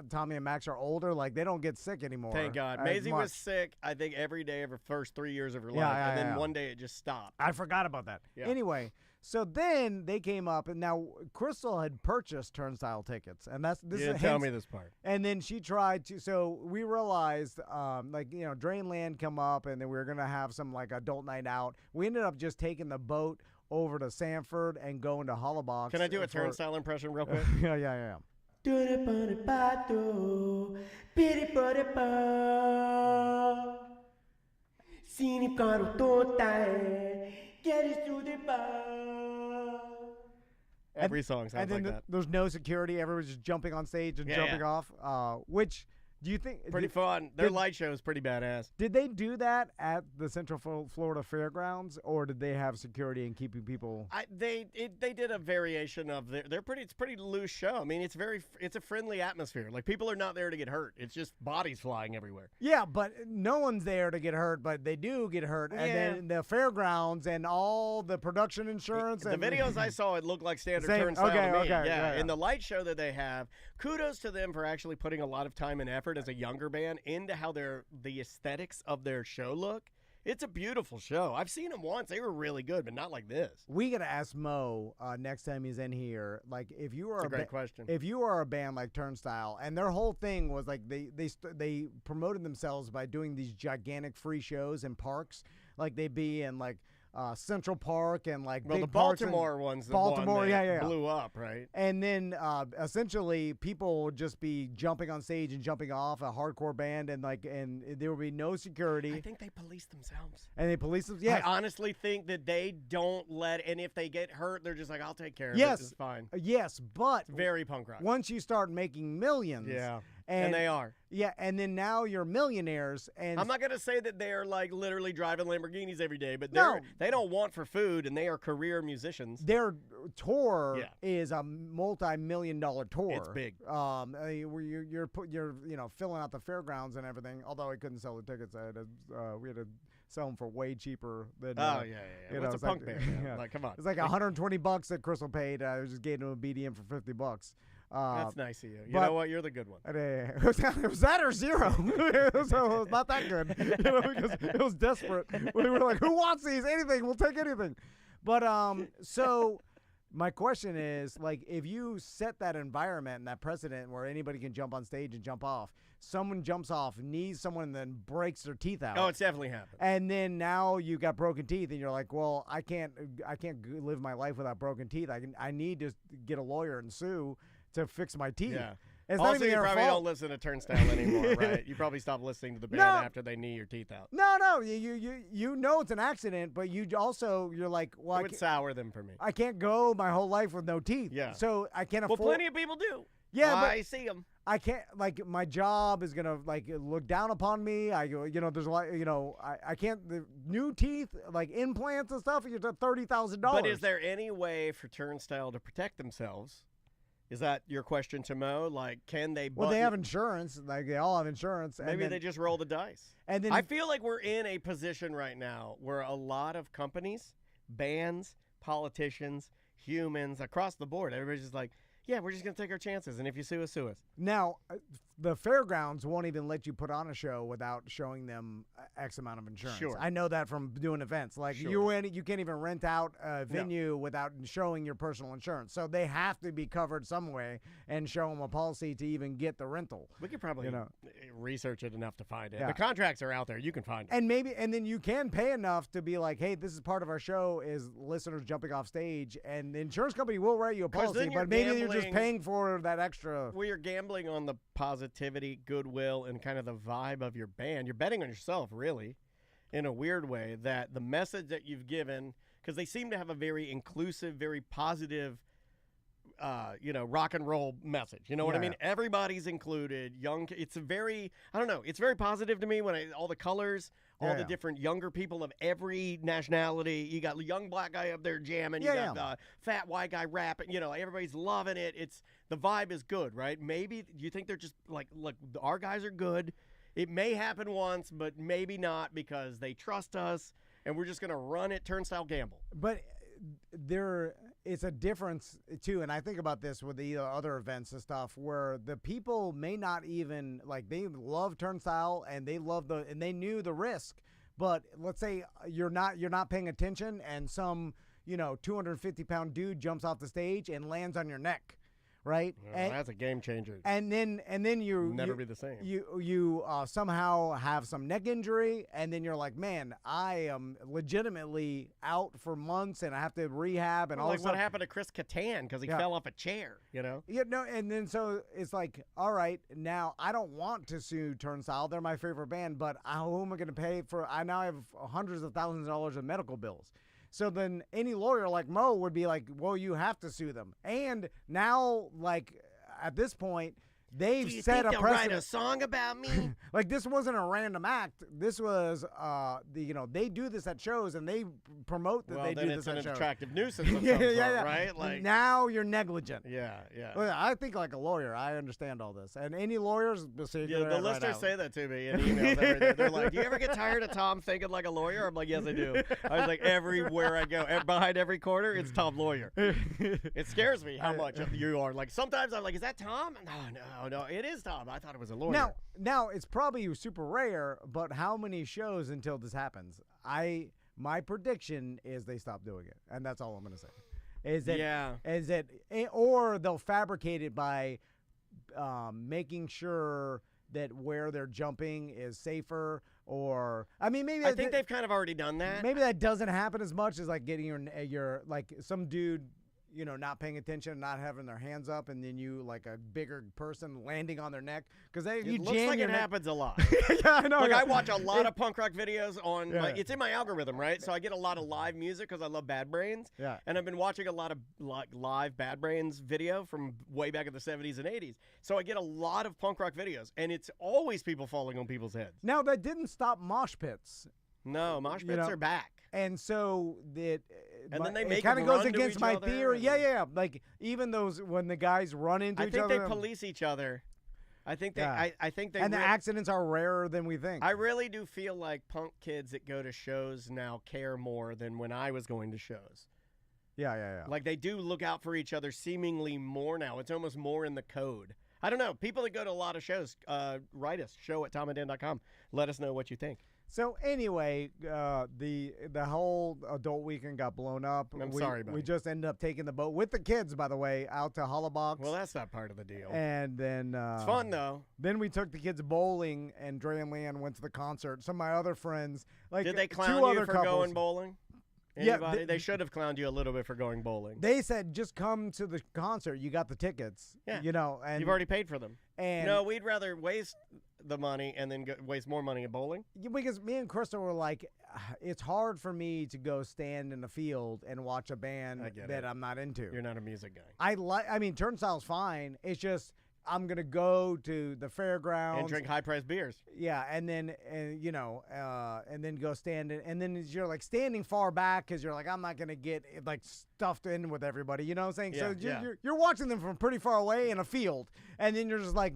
C: Tommy and Max are older, they don't get sick anymore.
A: Thank God. Maisie was sick, I think, every day of her first 3 years of her life, and then one day it just stopped.
C: I forgot about that.
A: Yeah.
C: Anyway, So then they came up, and now Crystal had purchased Turnstile tickets, and this
A: You
C: is
A: didn't tell me this part.
C: And then she tried to. So we realized, Drainland come up, and then we were gonna have some like adult night out. We ended up just taking the boat over to Sanford and going to Hollabox.
A: Can I do a Turnstile impression real quick?
C: Yeah.
A: Every song sounds
C: and then
A: like that.
C: there's no security. Everyone's just jumping on stage and jumping off. Which do you think
A: Pretty fun. Their light show is pretty badass.
C: Did they do that at the Central Florida Fairgrounds, or did they have security and keeping people?
A: They did a variation of it's pretty loose show. I mean, it's a friendly atmosphere. Like people are not there to get hurt. It's just bodies flying everywhere.
C: Yeah, but no one's there to get hurt, but they do get hurt. And then the fairgrounds and all the production insurance.
A: The videos I saw, it looked like standard
C: Same.
A: Turnstile to me.
C: Okay,
A: Yeah.
C: yeah.
A: And the light show that they have, kudos to them for actually putting a lot of time and effort as a younger band into how the aesthetics of their show look. It's a beautiful show. I've seen them once. They were really good, but not like this.
C: We gotta ask Mo next time he's in here. Like, if you are
A: That's a great question.
C: if you are a band like Turnstile, and their whole thing was like they promoted themselves by doing these gigantic free shows in parks, like they'd be in like Central Park and like
A: Well,
C: big
A: the
C: parks in
A: Baltimore one's the
C: Baltimore,
A: one that
C: yeah.
A: blew up, right?
C: And then essentially people would just be jumping on stage and jumping off, a hardcore band, and there would be no security.
A: I think they police themselves.
C: And they police them. Yeah.
A: I honestly think that they don't and if they get hurt, they're just like, I'll take care of
C: Yes.
A: it. It's fine.
C: Yes, but
A: It's very punk rock.
C: once you start making millions,
A: Yeah.
C: and
A: they are.
C: Yeah, and then now you're millionaires, and
A: I'm not going to say that they're like literally driving Lamborghinis every day, but
C: No.
A: they don't want for food, and they are career musicians.
C: their tour
A: Yeah.
C: is a multi-million-dollar tour.
A: It's big.
C: Where you're filling out the fairgrounds and everything. Although I couldn't sell the tickets, we had to sell them for way cheaper than.
A: Yeah.
C: you
A: Well,
C: know,
A: it's a
C: it's
A: punk
C: like-
A: band. Man.
C: yeah.
A: Like, come on.
C: It's like $120 that Crystal paid. I just gave him a BDM for $50.
A: That's nice of you. You
C: but-
A: know what? You're the good one.
C: And, it was that or zero. So it was not that good, because it was desperate. We were like, "Who wants these? Anything? We'll take anything." But so my question is, like, if you set that environment and that precedent where anybody can jump on stage and jump off, someone jumps off, knees someone, and then breaks their teeth out.
A: Oh, it's definitely happened.
C: And then now you got broken teeth, and you're like, well, I can't live my life without broken teeth. I need to get a lawyer and sue to fix my teeth.
A: Yeah.
C: It's not
A: Also,
C: even
A: you
C: their
A: probably
C: fault.
A: don't listen to Turnstile anymore, right? You probably stop listening to the band
C: No.
A: after they knee your teeth out.
C: No, you know it's an accident, but you're like, well,
A: It would sour them for me.
C: I can't go my whole life with no teeth.
A: Yeah.
C: So I can't
A: Well,
C: afford.
A: plenty of people do.
C: Yeah,
A: I see them.
C: I can't, like, my job is gonna look down upon me. There's a lot, I can't. The new teeth, like implants and stuff, you're $30,000.
A: But is there any way for Turnstile to protect themselves? Is that your question to Mo? Like, can they?
C: Well, they have insurance. Like, they all have insurance.
A: Maybe they just roll the dice.
C: And then
A: I feel like we're in a position right now where a lot of companies, bands, politicians, humans across the board, everybody's just like, yeah, we're just going to take our chances. And if you sue us, sue us.
C: Now, the fairgrounds won't even let you put on a show without showing them X amount of insurance.
A: Sure.
C: I know that from doing events. Like,
A: Sure.
C: you can't even rent out a venue without showing your personal insurance. So they have to be covered some way and show them a policy to even get the rental.
A: We could probably research it enough to find it.
C: Yeah.
A: The contracts are out there. You can find it.
C: And then you can pay enough to be like, hey, this is part of our show is listeners jumping off stage, and the insurance company will write you a
A: 'Cause
C: policy,
A: then you're
C: but maybe you're just
A: gambling-
C: paying for that extra.
A: Well, you're gambling on the positivity, goodwill, and kind of the vibe of your band. You're betting on yourself, really, in a weird way, that the message that you've given, because they seem to have a very inclusive, very positive, rock and roll message. You know what I
C: Yeah.
A: mean? Everybody's included. It's a very, I don't know, it's very positive to me when all the colors, all the different younger people of every nationality. You got a young black guy up there jamming. You got fat white guy rapping. Everybody's loving it. The vibe is good, right? Maybe you think they're just like, look, our guys are good. It may happen once, but maybe not because they trust us, and we're just going to run it Turnstile gamble.
C: But it's a difference too, and I think about this with the other events and stuff, where the people may not even they love Turnstile and they knew the risk, but let's say you're not paying attention, and some 250-pound dude jumps off the stage and lands on your neck, right?
A: Well, that's a game changer.
C: And then you
A: never be the same.
C: You somehow have some neck injury, and then you're like, man, I am legitimately out for months, and I have to rehab and all
A: like
C: this
A: what
C: stuff.
A: happened to Chris Kattan because he fell off a chair,
C: Yeah, no, and then so it's like, all right, now I don't want to sue Turnstile. They're my favorite band, but who am I going to pay for? I now have hundreds of thousands of dollars in medical bills. So then any lawyer like Mo would be like, well, you have to sue them. And now, like, at this point, they've set a precedent.
A: Write a song about me?
C: Like, this wasn't a random act. This was, they do this at shows, and they promote that they do this at shows.
A: Well, then it's an attractive nuisance of some sort, right? Like,
C: now you're negligent.
A: Yeah.
C: Well, I think like a lawyer, I understand all this. And any lawyers,
A: the listeners say that to me in emails every day. They're like, do you ever get tired of Tom thinking like a lawyer? I'm like, yes, I do. I was like, everywhere I go, behind every corner, it's Tom Lawyer. It scares me how much you are. Like, sometimes I'm like, is that Tom? No, it is Tom. I thought it was a lawyer.
C: Now it's probably super rare, but how many shows until this happens? My prediction is they stop doing it, and that's all I'm going to say. Or they'll fabricate it by making sure that where they're jumping is safer, or maybe
A: I think they've kind of already done that.
C: Maybe that doesn't happen as much as like getting your like some dude, not paying attention, not having their hands up, and then you like a bigger person landing on their neck because
A: it looks like it happens a lot.
C: Yeah, I know.
A: Like I watch a lot of punk rock videos on. It's in my algorithm, right? So I get a lot of live music because I love Bad Brains.
C: Yeah.
A: And I've been watching a lot of live Bad Brains video from way back in the 70s and 80s. So I get a lot of punk rock videos, and it's always people falling on people's heads.
C: Now that didn't stop mosh pits.
A: No, mosh pits are back.
C: And so that.
A: And then they make
C: it kind of
A: them
C: goes
A: run to
C: against
A: each
C: my
A: other
C: theory. Yeah. Like even those when the guys run into each other.
A: I think they police each other. I think they.
C: Yeah.
A: I think they.
C: And the accidents are rarer than we think.
A: I really do feel like punk kids that go to shows now care more than when I was going to shows.
C: Yeah.
A: Like they do look out for each other seemingly more now. It's almost more in the code. I don't know. People that go to a lot of shows, write us, show@tomandan.com. Let us know what you think.
C: So anyway, the whole adult weekend got blown up.
A: I'm sorry, buddy.
C: We just ended up taking the boat with the kids, by the way, out to Hollabox.
A: Well, that's not part of the deal.
C: And then
A: it's fun though.
C: Then we took the kids bowling, and Dre and Leanne went to the concert. Some of my other friends, like
A: did they clown
C: two
A: you
C: other
A: for
C: couples,
A: going bowling? Anybody? They should have clowned you a little bit for going bowling.
C: They said, just come to the concert. You got the tickets.
A: Yeah.
C: And
A: you've already paid for them.
C: And
A: no, we'd rather waste the money and then waste more money at bowling.
C: Because me and Crystal were like, it's hard for me to go stand in the field and watch a band that I'm not into.
A: You're not a music guy.
C: I mean, Turnstile's fine. It's just I'm gonna go to the fairgrounds
A: and drink high-priced beers.
C: Yeah, and then and then go stand in, and then you're like standing far back because you're like, I'm not gonna get like stuffed in with everybody. You know what I'm saying?
A: Yeah,
C: so you're watching them from pretty far away in a field, and then you're just like.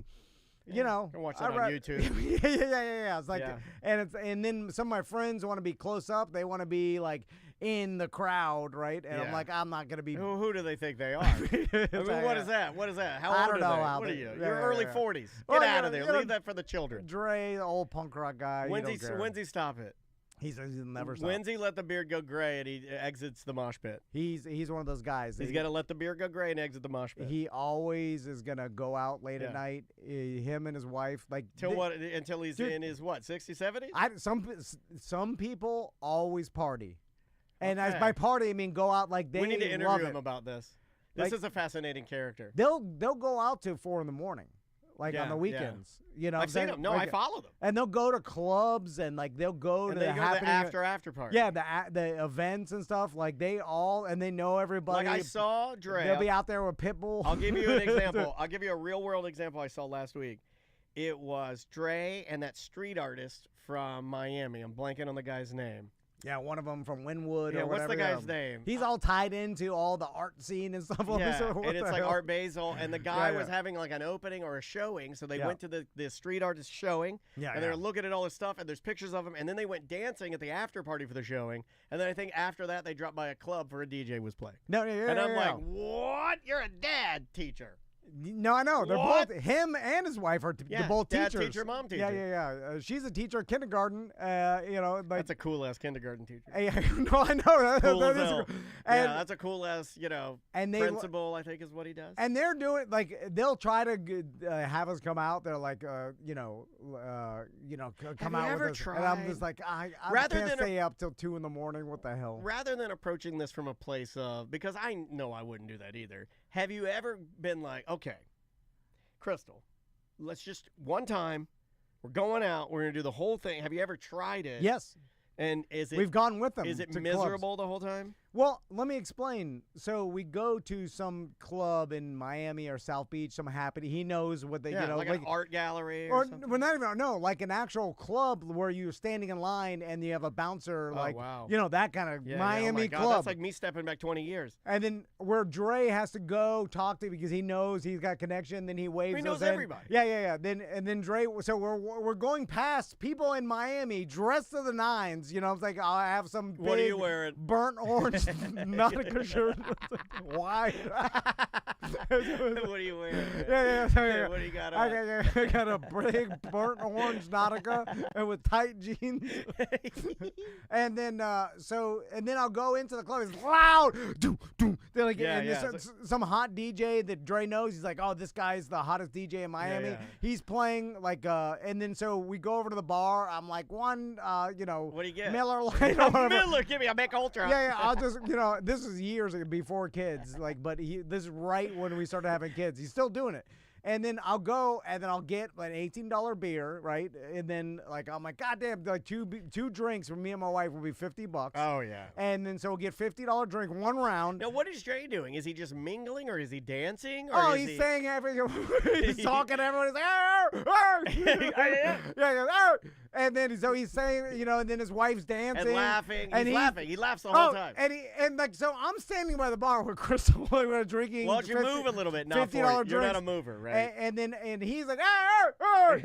C: You know,
A: I can watch that on YouTube.
C: yeah. It's like, and then some of my friends want to be close up. They want to be like in the crowd, right? And I'm like, I'm not gonna be.
A: Who do they think they are? I mean, what is that? What is that? How old are they? What are you? You're early 40s. Get out of there. Leave that for the children.
C: Dre, the old punk rock guy.
A: When's he stop it?
C: He's never stop.
A: When's he let the beard go gray and he exits the mosh pit?
C: He's one of those guys.
A: He's got to let the beard go gray and exit the mosh pit.
C: He always is gonna go out late at night. Him and his wife, like
A: until he's in his 60s, 70s.
C: Some people always party, and as by party I mean go out like they.
A: We need to interview him about this. This is a fascinating character.
C: They'll go out till 4 a.m. Like on the weekends,
A: I've seen them. No, I follow them.
C: And they'll go to clubs and like they'll go to the
A: after party.
C: Yeah, the events and stuff. Like they know everybody.
A: Like I saw Dre.
C: They'll be out there with Pitbull.
A: I'll give you an example. I'll give you a real world example I saw last week. It was Dre and that street artist from Miami. I'm blanking on the guy's name.
C: Yeah, one of them from Wynwood
A: or
C: whatever.
A: What's the guy's name?
C: He's all tied into all the art scene and stuff.
A: Yeah, and it's like Art Basel, and the guy was having like an opening or a showing, so they went to the street artist showing, and they're looking at all his stuff, and there's pictures of him, and then they went dancing at the after party for the showing, and then I think after that they dropped by a club for a DJ was playing.
C: And
A: I'm like, what? You're a dad teacher.
C: No, I know. They're
A: What?
C: both, him and his wife are they're both
A: dad
C: teachers.
A: teacher, mom teacher.
C: Yeah. She's a teacher at kindergarten. Like,
A: That's a cool ass kindergarten teacher.
C: no, I know.
A: Cool
C: That
A: as
C: is
A: hell.
C: cool.
A: Yeah,
C: And,
A: that's a cool ass,
C: and they
A: principal, I think is what he does.
C: and they're doing like they'll try to have us come out. They're like, come
A: Have
C: out
A: you ever
C: with us. And I'm just
A: tried-
C: like, I
A: Rather
C: can't
A: than
C: stay up till 2 a.m. What the hell?
A: Rather than approaching this from a place of, because I know I wouldn't do that either. Have you ever been like, okay, Crystal, let's just one time, we're going out, we're gonna do the whole thing. Have you ever tried it?
C: Yes,
A: And is it
C: we've gone with them.
A: is it
C: to
A: miserable
C: clubs.
A: the whole time?
C: Well, let me explain. So we go to some club in Miami or South Beach, some happening. He knows what they,
A: Yeah, like an art gallery
C: or
A: something.
C: well, not even like an actual club where you're standing in line and you have a bouncer,
A: Oh, wow.
C: that kind of
A: Yeah,
C: Miami
A: oh my God,
C: club.
A: That's like me stepping back 20 years.
C: And then where Dre has to go talk to because he knows he's got connection. Then he waves.
A: He knows
C: us in.
A: everybody.
C: Yeah. Then Dre. So we're going past people in Miami dressed to the nines. It's like I have some
A: What are you
C: big
A: wearing?
C: burnt orange Nautica shirt. Why?
A: What are you wearing?
C: Yeah.
A: What do you got
C: I
A: on?
C: got a big burnt orange Nautica and with tight jeans. And then I'll go into the club. It's loud. They're like,
A: Yeah,
C: and
A: yeah.
C: some hot DJ that Dre knows. He's like, oh, this guy's the hottest DJ in Miami.
A: yeah.
C: He's playing and then so we go over to the bar. I'm like, one,
A: What do you get?
C: Miller Lite or whatever.
A: Miller, give me a Mick Ultra.
C: Yeah, I'll just, this is years before kids, but this is right when we started having kids. He's still doing it. And then I'll go and then I'll get an $18 beer, right? And then I'm like, God damn, like two drinks for me and my wife will be $50.
A: Oh yeah.
C: And then so we'll get $50 drink, one round.
A: Now, what is Dre doing? Is he just mingling, or is he dancing? Or
C: Oh,
A: is
C: he's
A: he...
C: saying everything. He's talking to everyone. He's like, arr, arr.
A: Yeah.
C: Yeah, he goes, arr. And then so he's saying, and then his wife's dancing
A: And laughing.
C: and
A: He's laughing. He laughs the whole time.
C: And so I'm standing by the bar with Crystal, we're drinking.
A: Why don't you move a little bit now for
C: $50
A: it? You're not
C: drinks.
A: a mover, right?
C: And he's like, arr, arr.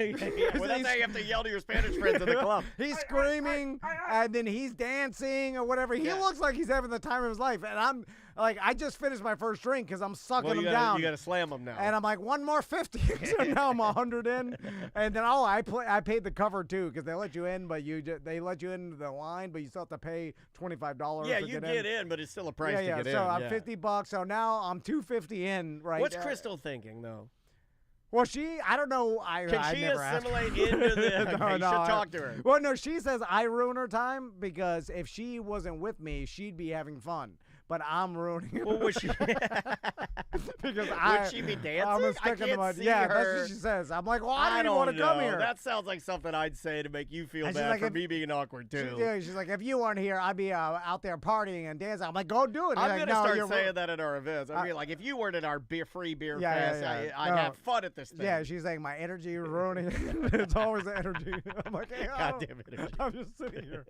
A: Well, that's how you have to yell to your Spanish friends at the club.
C: He's screaming, and then he's dancing or whatever. He looks like he's having the time of his life, and I'm like, I just finished my first drink because I'm sucking him down.
A: You got to slam him now.
C: And I'm like, one more 50. So now I'm 100 in, and then I paid the cover too because they let you in, but they let you into the line, but you still have to pay $25.
A: Yeah,
C: to
A: you
C: get
A: in, but it's still a price
C: Yeah,
A: to
C: yeah.
A: get
C: So
A: in.
C: I'm
A: yeah.
C: $50. So now I'm $250 in. Right.
A: What's Crystal thinking though?
C: Well, I don't know.
A: Can
C: I
A: she
C: never asked her.
A: assimilate into the? Okay,
C: No,
A: you
C: no,
A: should talk to her.
C: Well, no, she says I ruin her time because if she wasn't with me, she'd be having fun. But I'm ruining it.
A: Well, was she?
C: Because
A: Would she be dancing?
C: I'm a
A: I
C: stick in the
A: can't
C: mud.
A: see
C: Yeah,
A: her.
C: that's what she says. I'm like, well, I don't
A: don't
C: want to come
A: know.
C: here.
A: That sounds like something I'd say to make you feel
C: And she's
A: bad
C: like,
A: for
C: if-
A: me being awkward too.
C: She's like, if you weren't here, I'd be out there partying and dancing. I'm like, go do it.
A: I'm
C: She's
A: gonna
C: like, no,
A: start
C: you're
A: saying that at our events. I
C: I-
A: mean, like, if you weren't at our free beer
C: Yeah,
A: fest,
C: yeah.
A: I'd
C: No.
A: have fun at this thing.
C: Yeah, she's like, my energy is ruining it. It's always the energy. I'm like, hey,
A: God damn it.
C: I'm just sitting here.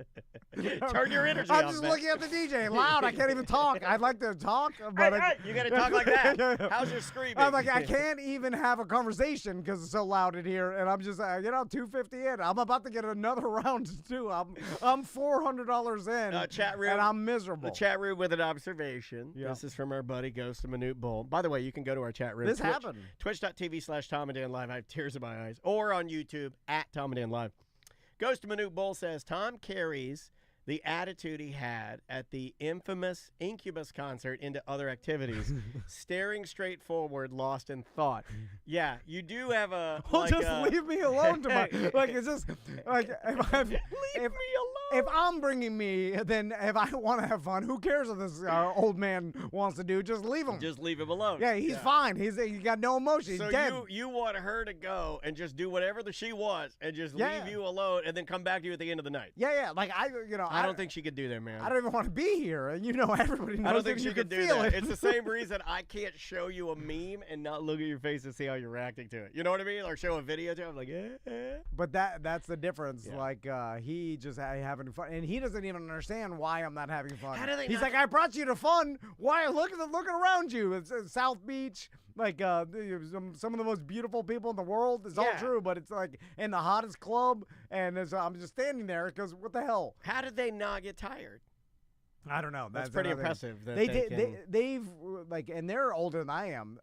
A: Turn your energy
C: I'm
A: on,
C: just
A: man.
C: looking at the DJ loud. I can't even talk. I'd like to talk, but
A: Hey, you gotta talk like that.
C: Yeah.
A: How's your screaming?
C: I'm like, I can't even have a conversation because it's so loud in here, and I'm just, $250 in. I'm about to get another round too. I'm $400 in,
A: chat room.
C: and I'm miserable.
A: The chat room with an observation.
C: Yeah.
A: This is from our buddy Ghost of Minute Bull. By the way, you can go to our chat room.
C: This happened.
A: Twitch.tv/Tom and Dan Live. I have tears in my eyes. Or on YouTube at Tom and Dan Live. Ghost of Minute Bull says Tom carries the attitude he had at the infamous Incubus concert into other activities, staring straight forward, lost in thought. Yeah, you do have a.
C: Well,
A: like
C: just leave me alone to my. Like, it's just like
A: Leave me alone.
C: If I'm bringing me, then if I want to have fun, who cares what this old man wants to do? Just leave him.
A: Just leave him alone.
C: Yeah, he's fine. He got no emotion. He's
A: So
C: dead.
A: you want her to go and just do whatever she wants and just
C: Yeah.
A: leave you alone and then come back to you at the end of the night.
C: Yeah. Like
A: I don't think she could do that, man.
C: I don't even want to be here, and everybody knows
A: I don't think
C: that
A: she
C: you
A: could
C: can
A: do
C: feel
A: that.
C: it.
A: It's the same reason I can't show you a meme and not look at your face and see how you're reacting to it. You know what I mean? Or show a video to him. I'm like,
C: But that's the difference.
A: Yeah.
C: Like he just having fun, and he doesn't even understand why I'm not having fun.
A: How do they
C: He's
A: not-
C: like, I brought you to fun. Why? Looking around you. It's South Beach. Like some of the most beautiful people in the world. It's all
A: Yeah.
C: true, but it's like in the hottest club, and I'm just standing there because what the hell?
A: How did they not get tired?
C: I don't know.
A: That's pretty
C: another thing.
A: impressive. That
C: They
A: they
C: did. They've like, and they're older than I am.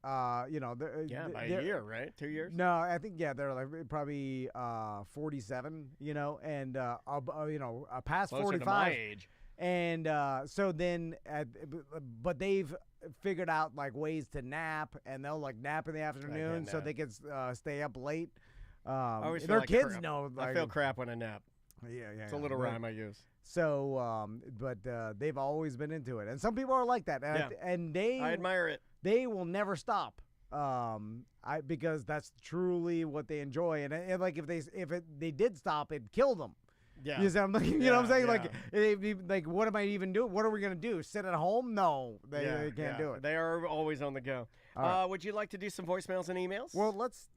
C: You know.
A: yeah, by
C: they're-
A: a year, right? 2 years.
C: No, I think they're like probably 47. You know, and you know, past
A: Closer
C: 45.
A: to my age.
C: And so then, but they've figured out like ways to nap, and they'll like nap in the afternoon so
A: nap.
C: they can stay up late.
A: I always feel
C: Their
A: like
C: kids
A: crap.
C: know. Like,
A: I feel crap when I nap.
C: Yeah,
A: It's a little rhyme I use.
C: So, but they've always been into it, and some people are like that, and,
A: Yeah.
C: and they
A: I admire it.
C: they will never stop. Because that's truly what they enjoy, and like if they did stop, it'd kill them.
A: Yeah.
C: You know what I'm saying?
A: Yeah.
C: Like, like, what am I even doing? What are we gonna do? Sit at home? No, they can't do it.
A: They are always on the go.
C: All right.
A: Would you like to do some voicemails and emails?
C: Well, let's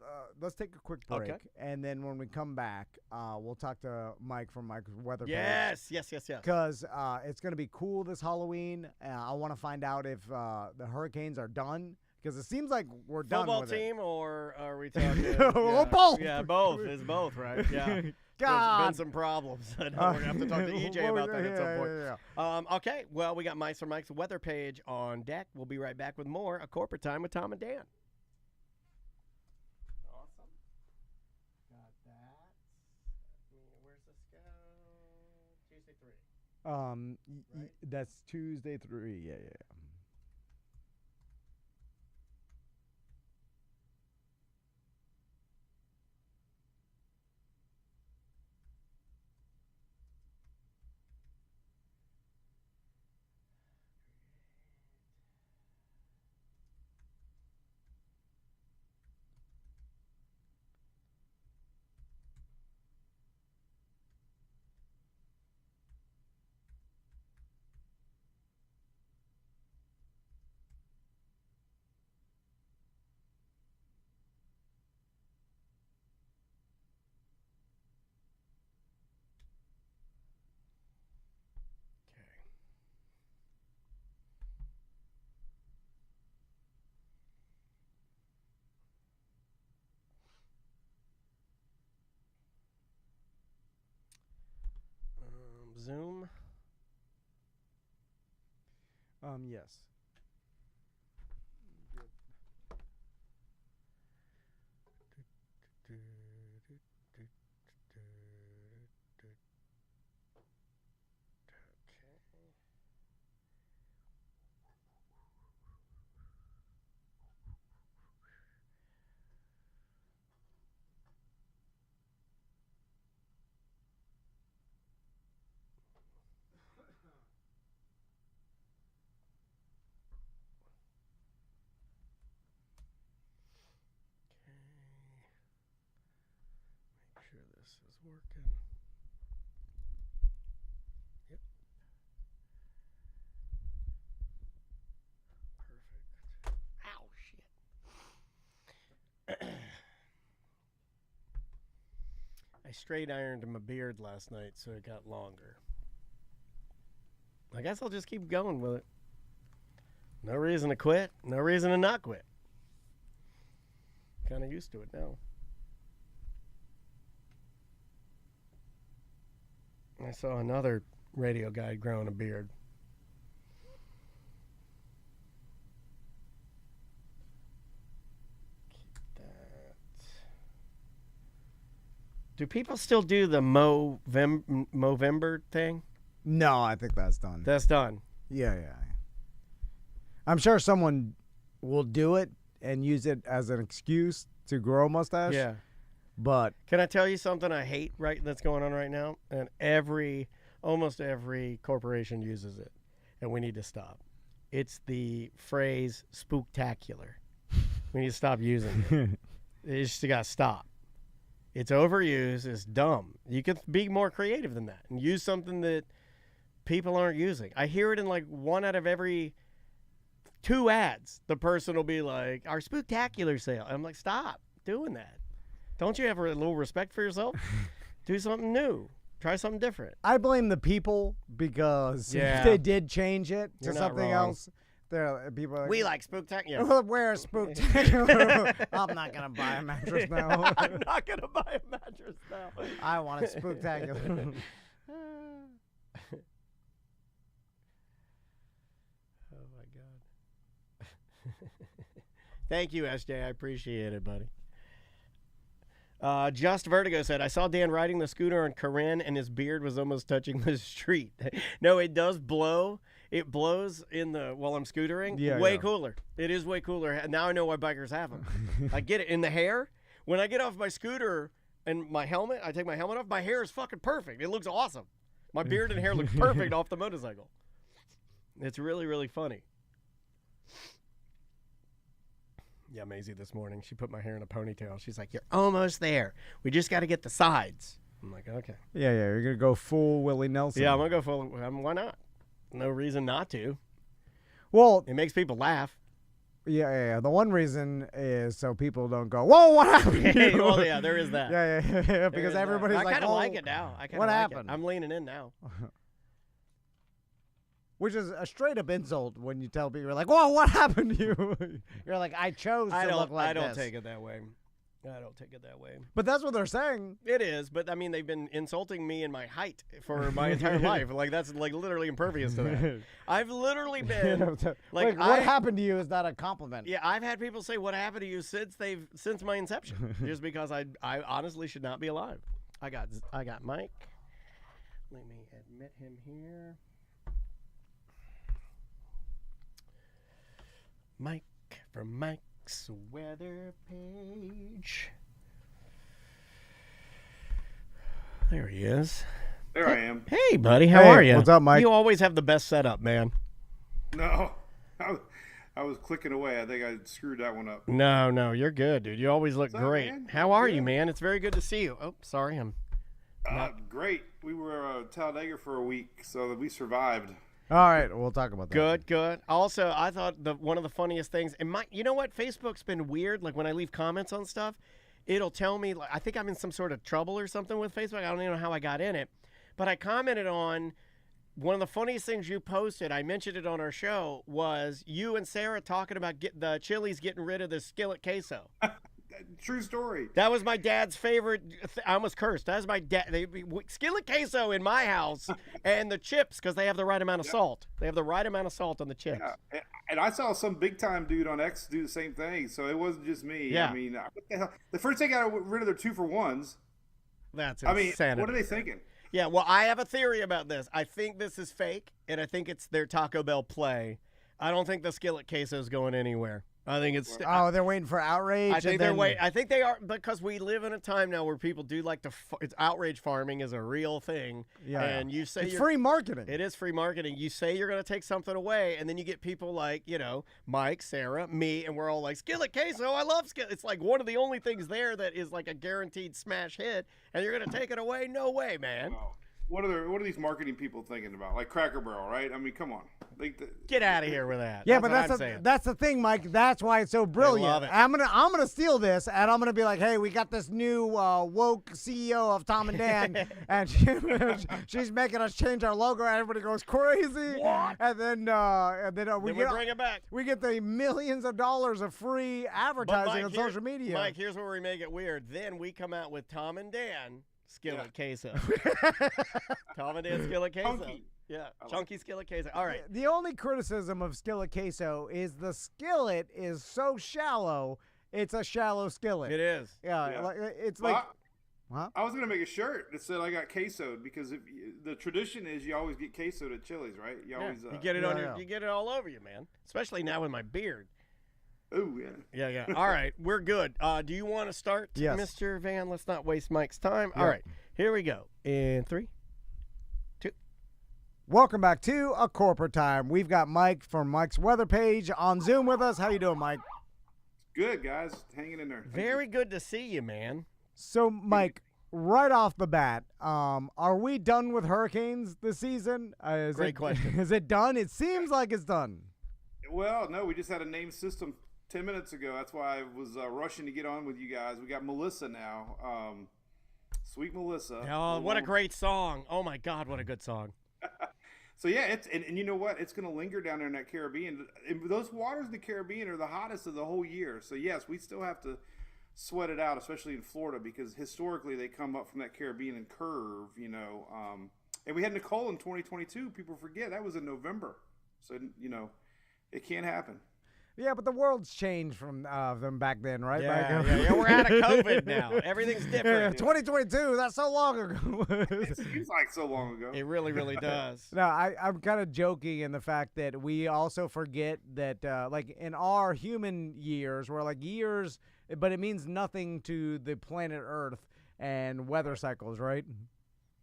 C: take a quick break,
A: Okay.
C: and then when we come back, we'll talk to Mike from Mike's Weather Page.
A: yes.
C: Because it's going to be cool this Halloween. I want to find out if the hurricanes are done. Because it seems like we're done
A: Football
C: with
A: team, or are we talking?
C: Well, both.
A: Yeah, both. It's both, right? Yeah. There's
C: God.
A: been some problems. I know we're going to have to talk to EJ about that at some point.
C: Yeah.
A: Okay, well, we got Mice from Mike's Weather Page on deck. We'll be right back with more of Corporate Time with Tom and Dan. Awesome. Got that. Where's this go? Tuesday 3. Right?
C: That's Tuesday 3. Yeah.
A: Okay. Zoom.
C: Yes.
A: Make sure this is working. Yep. Perfect. Ow, shit. I straight ironed my beard last night, so it got longer. I guess I'll just keep going with it. No reason to quit. No reason to not quit. Kind of used to it now. I saw another radio guy growing a beard. Keep that. Do people still do the Movember thing?
C: No, I think that's done.
A: That's done.
C: Yeah. I'm sure someone will do it and use it as an excuse to grow a mustache.
A: Yeah.
C: But
A: Can I tell you something I hate that's going on right now? And almost every corporation uses it, and we need to stop. It's the phrase spooktacular. We need to stop using it. You just got to stop. It's overused. It's dumb. You could be more creative than that and use something that people aren't using. I hear it in like 1 out of every 2 ads. The person will be like, our spooktacular sale. I'm like, stop doing that. Don't you have a little respect for yourself? Do something new. Try something different.
C: I blame the people because
A: Yeah.
C: if they did change it to
A: You're not
C: something
A: wrong.
C: else, people are like,
A: We like spooktacular.
C: wear a spooktacular. I'm not going to buy a mattress now.
A: I'm not going to buy a mattress now.
C: I want a spooktacular.
A: Thank you, SJ. I appreciate it, buddy. Just Vertigo said, I saw Dan riding the scooter on Corinne and his beard was almost touching the street. No, it does blow. It blows while I'm scootering.
C: Yeah,
A: way
C: yeah.
A: cooler. It is way cooler. Now I know why bikers have them. I get it in the hair. When I get off my scooter and my helmet, I take my helmet off, my hair is fucking perfect. It looks awesome. My beard and hair look perfect off the motorcycle. It's really, really funny. Yeah, Maisie this morning, she put my hair in a ponytail. She's like, you're almost there. We just got to get the sides. I'm like, okay.
C: Yeah, you're going to go full Willie Nelson.
A: Yeah, I'm going to go full. Why not? No reason not to.
C: Well,
A: it makes people laugh.
C: Yeah. The one reason is so people don't go, whoa, what happened to you?
A: Well, yeah, there is that.
C: Yeah. Because everybody's like,
A: I kind of like it now.
C: What happened?
A: I'm leaning in now.
C: Which is a straight up insult when you tell people, you're like, whoa, what happened to you? You're like, I chose to look like this.
A: I don't take it that way. I don't take it that way.
C: But that's what they're saying.
A: It is, but I mean, they've been insulting me and my height for my entire life. Like, that's like literally impervious to that. I've literally been
C: like, what happened to you is not a compliment.
A: Yeah, I've had people say, what happened to you since my inception? Just because I honestly should not be alive. I got Mike. Let me admit him here. Mike from Mike's weather page. There he is.
D: There I am.
A: Hey, buddy. How are you?
C: What's up, Mike?
A: You always have the best setup, man.
D: No, I was clicking away. I think I screwed that one up.
A: No, you're good, dude. You always look
D: What's up,
A: great.
D: man?
A: How are you, man? It's very good to see you. Oh, sorry.
D: Great. We were Talladega for a week, so we survived.
C: All right, we'll talk about that.
A: Good. Also, I thought one of the funniest things, and you know what? Facebook's been weird. Like when I leave comments on stuff, it'll tell me, like, I think I'm in some sort of trouble or something with Facebook. I don't even know how I got in it. But I commented on one of the funniest things you posted. I mentioned it on our show, was you and Sarah talking about the Chili's getting rid of the skillet queso.
D: True story.
A: That was my dad's favorite. I almost cursed. That was my dad. Skillet queso in my house, and the chips, because they have the right amount of salt. They have the right amount of salt on the chips.
D: Yeah. And I saw some big time dude on X do the same thing, so it wasn't just me.
A: Yeah.
D: I mean, what the hell? The first thing I got rid of their 2-for-1s.
A: That's
D: insanity.
A: insanity.
D: I mean, what are they thinking?
A: Yeah, well, I have a theory about this. I think this is fake, and I think it's their Taco Bell play. I don't think the skillet queso is going anywhere. I think it's.
C: They're waiting for outrage.
A: I think they're waiting. I think they are, because we live in a time now where people do like to. It's outrage farming is a real thing.
C: Yeah.
A: And you say
C: it's free marketing.
A: It is free marketing. You say you're going to take something away, and then you get people like, Mike, Sarah, me, and we're all like, skillet queso. I love skillet. It's like one of the only things there that is like a guaranteed smash hit, and you're going to take it away? No way, man.
D: Oh. What are these marketing people thinking about? Like Cracker Barrel, right? I mean, come on.
A: Get out of here with that.
C: Yeah,
A: that's
C: the thing, Mike. That's why it's so brilliant.
A: love it.
C: I'm gonna steal this, and I'm gonna be like, hey, we got this new woke CEO of Tom and Dan, and she's making us change our logo. Everybody goes crazy.
A: What?
C: And then we
A: bring it back.
C: We get the millions of dollars of free advertising on social media.
A: Mike, here's where we make it weird. Then we come out with Tom and Dan skillet queso. Tom and Dan skillet queso.
D: Chunky.
A: Yeah, chunky skillet queso. All right.
C: The only criticism of skillet queso is the skillet is so shallow. It's a shallow skillet.
A: It is.
C: Yeah. It's
D: Well,
C: like. Huh?
D: I was gonna make a shirt that said I got quesoed, because the tradition is you always get quesoed at Chili's, right? You always
A: you get it you get it all over you, man. Especially now with my beard.
D: Oh yeah.
A: Yeah. All right, we're good. Do you want to start,
C: Yes.
A: Mr. Van? Let's not waste Mike's time. All right, here we go. In 3, 2.
C: Welcome back to A Corporate Time. We've got Mike from Mike's weather page on Zoom with us. How you doing, Mike?
D: Good, guys. Hanging in there. Thank
A: Very good to see you, man.
C: So, Mike, right off the bat, are we done with hurricanes this season?
A: Great question.
C: Is it done? It seems like it's done.
D: you. Well, no, we just had a name system 10 minutes ago. That's why I was rushing to get on with you guys. We got Melissa now. Sweet Melissa.
A: Oh, what a great song. Oh, my God, what a good song.
D: So, yeah, and you know what? It's going to linger down there in that Caribbean. And those waters in the Caribbean are the hottest of the whole year. So, yes, we still have to sweat it out, especially in Florida, because historically they come up from that Caribbean and curve, And we had Nicole in 2022. People forget that was in November. So, it can't happen.
C: Yeah, but the world's changed from them back then, right?
A: Yeah, we're out of COVID now. Everything's different.
C: 2022, that's so long ago.
D: It seems like so long ago.
A: It really, really does.
C: No, I'm kind of joking in the fact that we also forget that, like, in our human years, we're like years, but it means nothing to the planet Earth and weather cycles, right?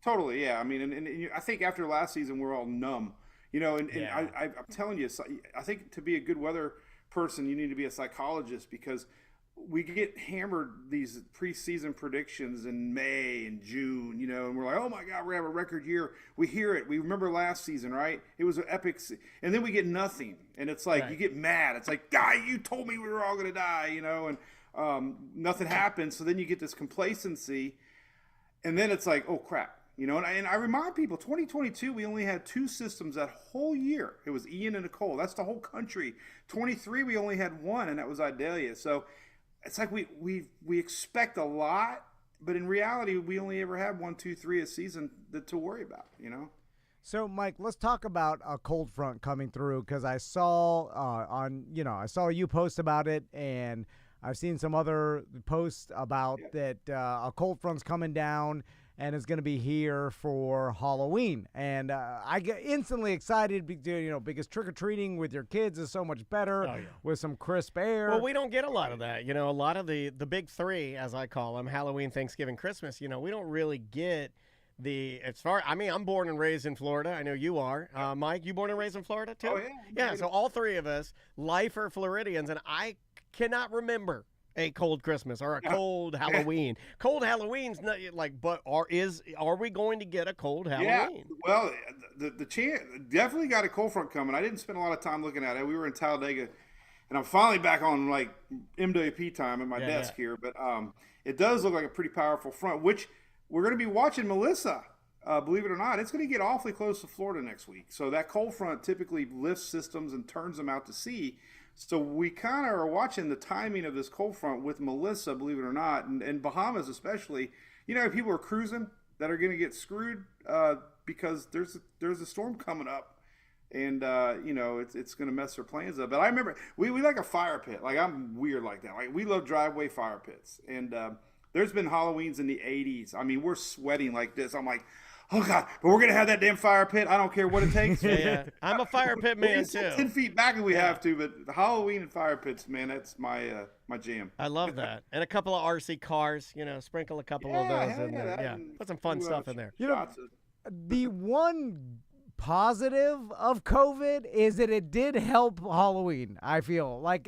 D: Totally, yeah. I mean, and I think after last season, we're all numb. And I'm telling you, I think to be a good weather person, you need to be a psychologist, because we get hammered these preseason predictions in May and June, and we're like, oh my God, we're gonna have a record year. We hear it. We remember last season, right? It was an epic, and then we get nothing, and it's like you get mad. It's like, guy, you told me we were all gonna die, and nothing happens. So then you get this complacency, and then it's like, oh crap. And I remind people, 2022, we only had 2 systems that whole year. It was Ian and Nicole. That's the whole country. 23, we only had 1, and that was Idalia. So it's like we expect a lot, but in reality, we only ever have 1, 2, 3 a season to worry about,
C: So, Mike, let's talk about a cold front coming through, because I saw I saw you post about it, and I've seen some other posts about that a cold front's coming down and is going to be here for Halloween. And I get instantly excited because trick-or-treating with your kids is so much better with some crisp air.
A: Well, we don't get a lot of that. A lot of the big 3, as I call them, Halloween, Thanksgiving, Christmas, we don't really get I'm born and raised in Florida. I know you are. Mike, you born and raised in Florida too?
D: Oh, yeah.
A: Yeah, so all 3 of us, lifer Floridians, and I cannot remember a cold Christmas or a cold Halloween. Cold Halloween's not but are we going to get a cold Halloween?
D: Yeah. Well, the chance definitely got a cold front coming. I didn't spend a lot of time looking at it. We were in Talladega, and I'm finally back on like MWP time at my desk here. But it does look like a pretty powerful front, which we're going to be watching Melissa. Believe it or not, it's going to get awfully close to Florida next week. So that cold front typically lifts systems and turns them out to sea. So we kind of are watching the timing of this cold front with Melissa, believe it or not, and Bahamas especially. People are cruising that are going to get screwed because there's a storm coming up, and it's going to mess their plans up. But I remember we like a fire pit. Like, I'm weird like that. Like, we love driveway fire pits, and there's been Halloweens in the 80s. I mean, we're sweating like this. I'm like, oh God, but we're going to have that damn fire pit. I don't care what it takes.
A: Yeah. I'm a fire pit man too.
D: 10 feet back if we have to, but the Halloween and fire pits, man, that's my jam.
A: I love that. And a couple of RC cars, sprinkle a couple of those in there. Yeah, put some fun stuff in there.
C: The one positive of COVID is that it did help Halloween, I feel. Like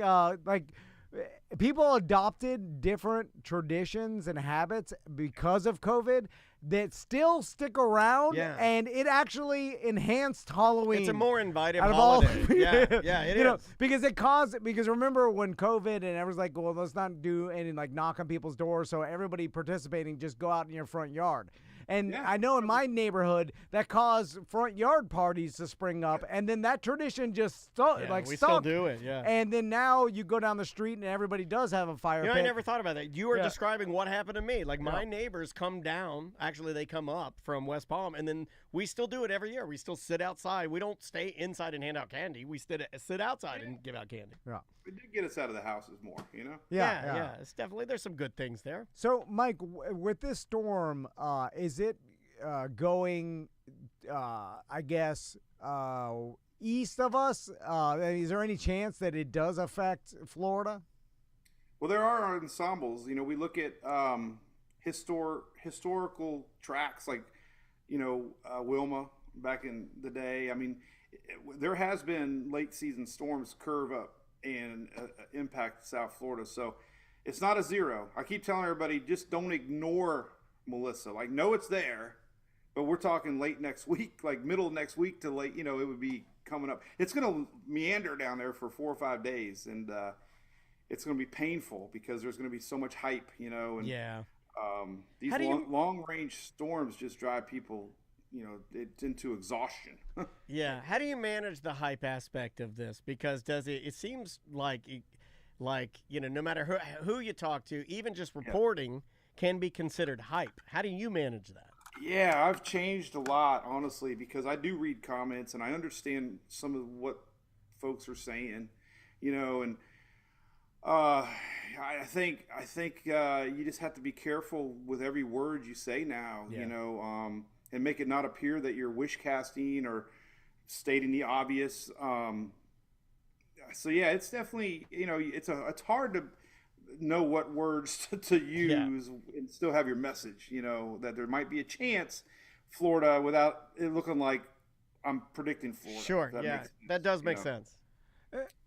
C: people adopted different traditions and habits because of COVID that still stick around, and it actually enhanced Halloween.
A: It's a more inviting holiday. It is.
C: Because remember when COVID and everyone's like, well, let's not do any knock on people's doors, so everybody participating just go out in your front yard. And I know in my neighborhood that caused front yard parties to spring up, and then that tradition just stuck.
A: We still do it,
C: And then now you go down the street and everybody does have a fire pit.
A: I never thought about that. You were describing what happened to me. Like, my neighbors come down. Actually, they come up from West Palm, and then we still do it every year. We still sit outside. We don't stay inside and hand out candy. We sit outside and give out candy.
C: Yeah.
D: It did get us out of the houses more,
A: Yeah. It's definitely, there's some good things there.
C: So, Mike, with this storm, is it going, I guess, east of us? Is there any chance that it does affect Florida?
D: Well, there are ensembles. We look at historical tracks like, Wilma back in the day. I mean, there has been late season storms curve up and impact South Florida. So it's not a zero. I keep telling everybody, just don't ignore Melissa. Like, know it's there, but we're talking late next week, like middle of next week to late, it would be coming up. It's going to meander down there for 4 or 5 days, and it's going to be painful because there's going to be so much hype, and these long range storms just drive people into exhaustion.
A: Yeah. How do you manage the hype aspect of this? Because it seems like no matter who you talk to, even just reporting can be considered hype. How do you manage that?
D: Yeah, I've changed a lot, honestly, because I do read comments and I understand some of what folks are saying. and I think you just have to be careful with every word you say now, and make it not appear that you're wish casting or stating the obvious. So yeah, it's definitely, it's hard to know what words to use and still have your message, that there might be a chance Florida without it looking like I'm predicting Florida.
A: Sure. Yeah, that does make sense.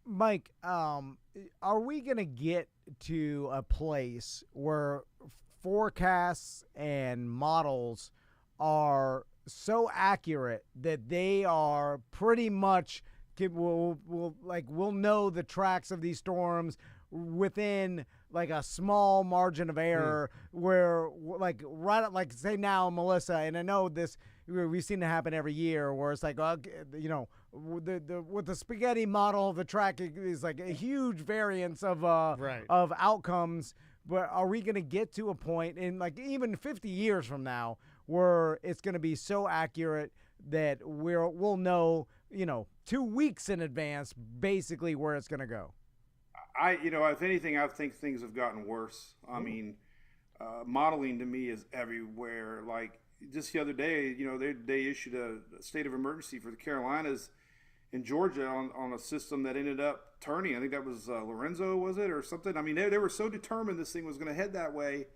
C: Mike, are we going to get to a place where forecasts and models are so accurate that they are pretty much we'll know the tracks of these storms within like a small margin of error where like say now Melissa, and I know this we've seen it happen every year where it's like with the spaghetti model, the track is like a huge variance of of outcomes. But are we going to get to a point in like even 50 years from now where it's going to be so accurate that we'll know 2 weeks in advance basically where it's going to go?
D: If anything, I think things have gotten worse. I mean, modeling to me is everywhere. Like just the other day, they issued a state of emergency for the Carolinas and Georgia on a system that ended up turning. I think that was Lorenzo, was it, or something? I mean, they were so determined this thing was going to head that way,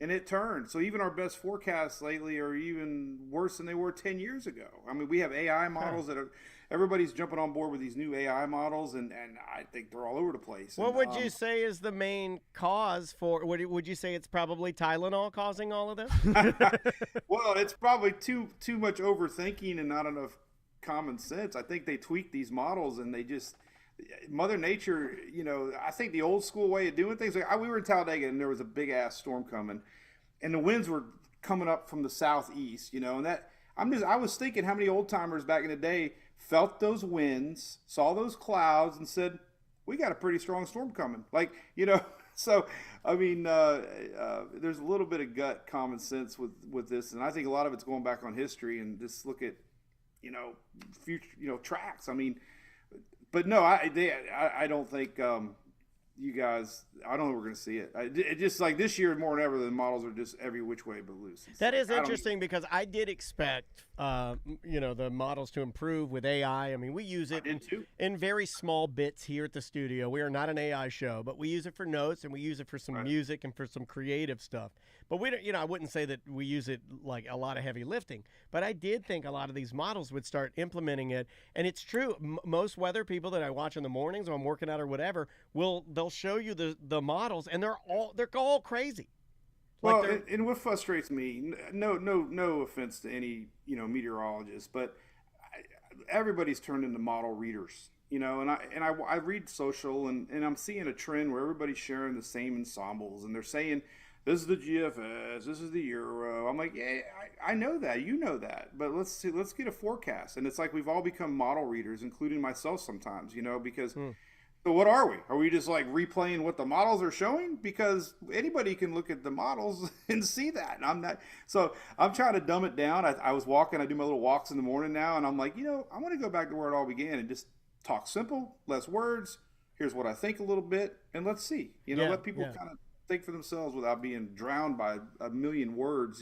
D: and it turned. So even our best forecasts lately are even worse than they were 10 years ago. I mean, we have AI models that are. Everybody's jumping on board with these new AI models, and I think they're all over the place.
A: What would you say is the main cause for? Would you say it's probably Tylenol causing all of this?
D: Well, it's probably too much overthinking and not enough common sense. I think they tweak these models, and they just Mother Nature. I think the old school way of doing things. Like we were in Talladega, and there was a big ass storm coming, and the winds were coming up from the southeast. And that I was thinking how many old timers back in the day felt those winds, saw those clouds, and said, we got a pretty strong storm coming. So, I mean, there's a little bit of gut common sense with this. And I think a lot of it's going back on history and just look at, future, tracks. I mean, but no, I don't think you guys, I don't know we're going to see it. It just like this year more than ever, the models are just every which way but loose.
A: That is interesting because I did expect, the models to improve with AI. I mean, we use it in very small bits here at the studio. We are not an AI show, but we use it for notes and we use it for some music and for some creative stuff. But we don't, I wouldn't say that we use it like a lot of heavy lifting. But I did think a lot of these models would start implementing it. And it's true. Most weather people that I watch in the mornings when I'm working out or whatever, they'll show you the models, and they're all crazy.
D: Well, and what frustrates me, no offense to any meteorologist, but everybody's turned into model readers. And I read social, and I'm seeing a trend where everybody's sharing the same ensembles, and they're saying, this is the GFS, this is the Euro. I'm like, yeah, I know that, you know that, but let's get a forecast. And it's like we've all become model readers, including myself sometimes, because so what are we? Are we just like replaying what the models are showing? Because anybody can look at the models and see that. And I'm not. So I'm trying to dumb it down. I was walking. I do my little walks in the morning now, and I'm like, I want to go back to where it all began and just talk simple, less words. Here's what I think a little bit, and let's see. Let people kind of think for themselves without being drowned by a million words.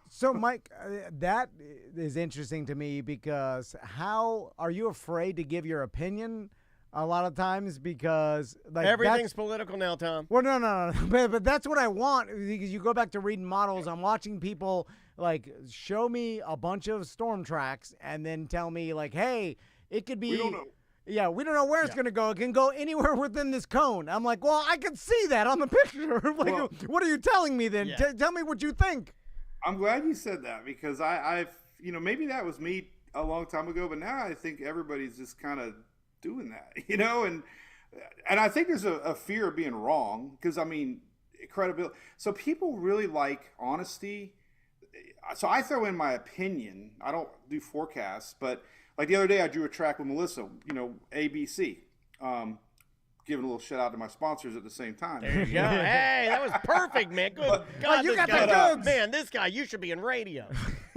C: So, Mike, that is interesting to me because how are you afraid to give your opinion? A lot of times because like
A: everything's political now, Tom.
C: Well, no. But that's what I want because you go back to reading models. I'm watching people like show me a bunch of storm tracks and then tell me like, hey, it could be.
D: We don't know.
C: Yeah, we don't know where it's going to go. It can go anywhere within this cone. I'm like, well, I can see that on the picture. What are you telling me then?
A: Yeah.
C: Tell me what you think.
D: I'm glad you said that because I've maybe that was me a long time ago, but now I think everybody's just kind of doing that, and I think there's a fear of being wrong because credibility. So people really like honesty. So I throw in my opinion. I don't do forecasts, but like the other day I drew a track with Melissa, ABC. Giving a little shout out to my sponsors at the same time.
A: There you go. Hey, that was perfect, man. Good God,
C: you got
A: guy,
C: the goods.
A: Man, this guy, you should be in radio.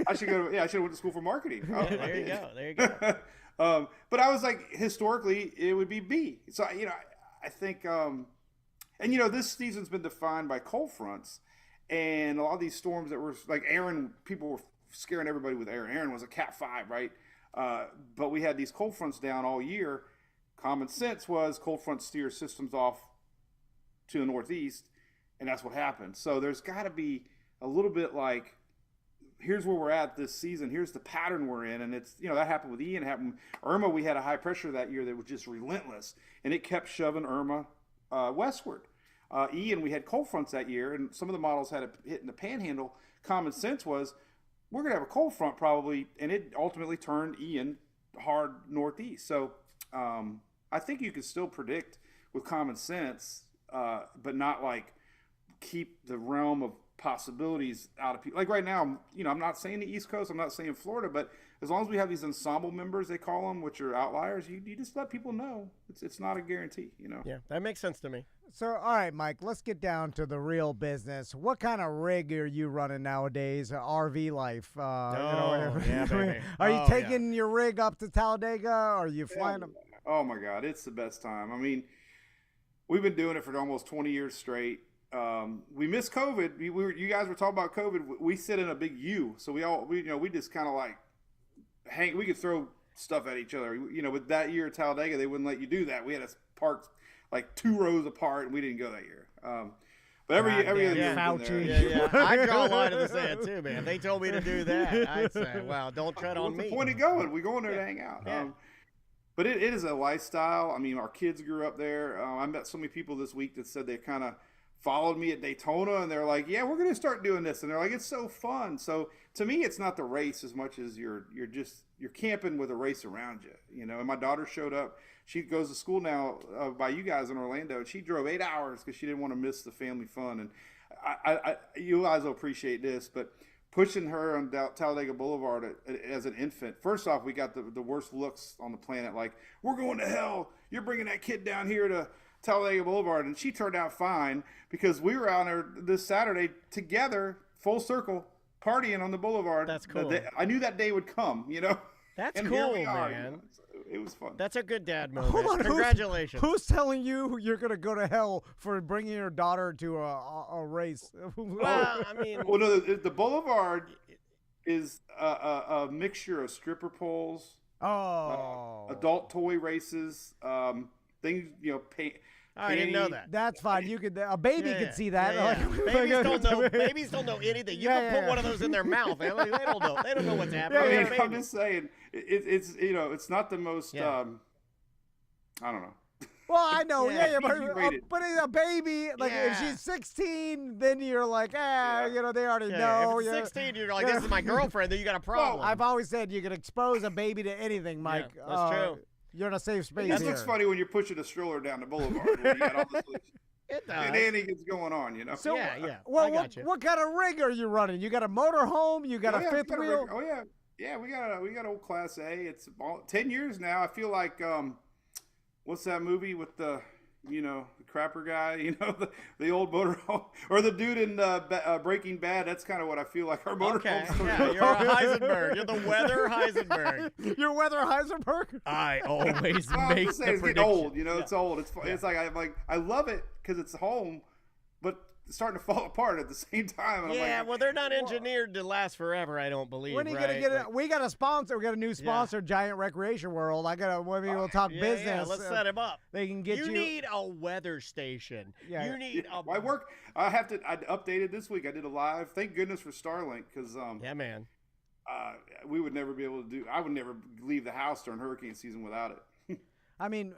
D: I should go. I should have went to school for marketing.
A: There you go.
D: But I was like, historically, it would be B. So I think, and this season's been defined by cold fronts, and a lot of these storms that were like Aaron. People were scaring everybody with Aaron. Aaron was a Cat 5, right? But we had these cold fronts down all year. Common sense was cold front steer systems off to the northeast, and that's what happened. So there's got to be a little bit like, here's where we're at this season. Here's the pattern we're in. And it's, that happened with Ian, happened Irma. We had a high pressure that year that was just relentless, and it kept shoving Irma westward. Ian, we had cold fronts that year, and some of the models had it hit in the panhandle. Common sense was, we're going to have a cold front probably, and it ultimately turned Ian hard northeast. So I think you can still predict with common sense, but not like keep the realm of possibilities out of people. Like right now, I'm not saying the East Coast, I'm not saying Florida, but as long as we have these ensemble members, they call them, which are outliers, you just let people know it's not a guarantee.
A: Yeah, that makes sense to me.
C: So, all right, Mike, let's get down to the real business. What kind of rig are you running nowadays? RV life?
A: Yeah, baby.
C: Are you taking your rig up to Talladega? Are you flying them?
D: Oh my God, it's the best time. I mean, we've been doing it for almost 20 years straight. We missed COVID. You guys were talking about COVID. We sit in a big U, so we just kind of like hang. We could throw stuff at each other. With that year at Talladega, they wouldn't let you do that. We had us parked like 2 rows apart, and we didn't go that year. But every other year,
C: Fauci.
A: Yeah. I draw a line in the sand too, man. They told me to do that. I'd say, well, don't tread on me.
D: What's the point of going? We go in there to hang out.
A: Yeah.
D: But it is a lifestyle. I mean, our kids grew up there. I met so many people this week that said they kind of followed me at Daytona, and they're like, yeah, we're going to start doing this. And they're like, it's so fun. So to me, it's not the race as much as you're camping with a race around you, And my daughter showed up. She goes to school now by you guys in Orlando, and she drove 8 hours because she didn't want to miss the family fun. And you guys will appreciate this, but pushing her on Talladega Boulevard as an infant. First off, we got the worst looks on the planet. Like, we're going to hell. You're bringing that kid down here to Talladega Boulevard. And she turned out fine because we were out there this Saturday together, full circle, partying on the boulevard.
A: That's cool.
D: I knew that day would come,
A: That's
D: and
A: cool,
D: here we are,
A: man.
D: It was fun.
A: That's a good dad moment.
C: Hold on,
A: Congratulations.
C: Who's telling you you're going to go to hell for bringing your daughter to a race?
A: Well, I mean,
D: Well, no, the boulevard is a mixture of stripper poles, adult toy races, things, paint.
A: I didn't know that.
C: That's fine. You could a baby could see that.
A: Babies don't know anything. You can put one of those in their mouth. They don't know. They don't know what's happening.
D: I'm just saying, it's not the most. I don't know.
C: Well, I know, but a baby, like if
A: Yeah.
C: she's 16, then you're like, they already know.
A: If it's 16, you're like, this is my girlfriend. Then you got a problem.
C: Well, I've always said you can expose a baby to anything, Mike.
A: Yeah, that's true.
C: You're in a safe space
D: This
C: here.
D: looks funny when you're pushing a stroller down the boulevard. When you got all this
A: It does.
D: shenanigans going on,
C: So,
A: Yeah.
C: Well,
A: I got you.
C: what kind of rig are you running? You got a motor home? You got a
D: we
C: fifth
D: got
C: wheel?
D: Oh yeah, we got old Class A. It's 10 years now. I feel like what's that movie with the the crapper guy? The old motor home, or the dude in Breaking Bad. That's kind of what I feel like our motor home.
A: Yeah, you're a Heisenberg. You're the weather Heisenberg.
C: You're Weather Heisenberg?
A: I always
D: Well, I'm
A: make
D: just
A: the
D: saying, it's
A: prediction.
D: getting old. It's old. It's like I love it because it's home, but it's starting to fall apart at the same time. And I'm
A: Yeah,
D: like,
A: well, they're not engineered to last forever, I don't believe.
C: When are you
A: right?
C: gonna get it? We got a sponsor. We got a new sponsor, Giant Recreation World. Maybe we'll talk business.
A: Yeah, let's set him up.
C: They can get you.
A: You need a weather station.
C: Yeah.
A: You need a.
D: I work. I updated this week. I did a live. Thank goodness for Starlink because
A: Yeah, man.
D: we would never be able to do. I would never leave the house during hurricane season without it.
C: I mean,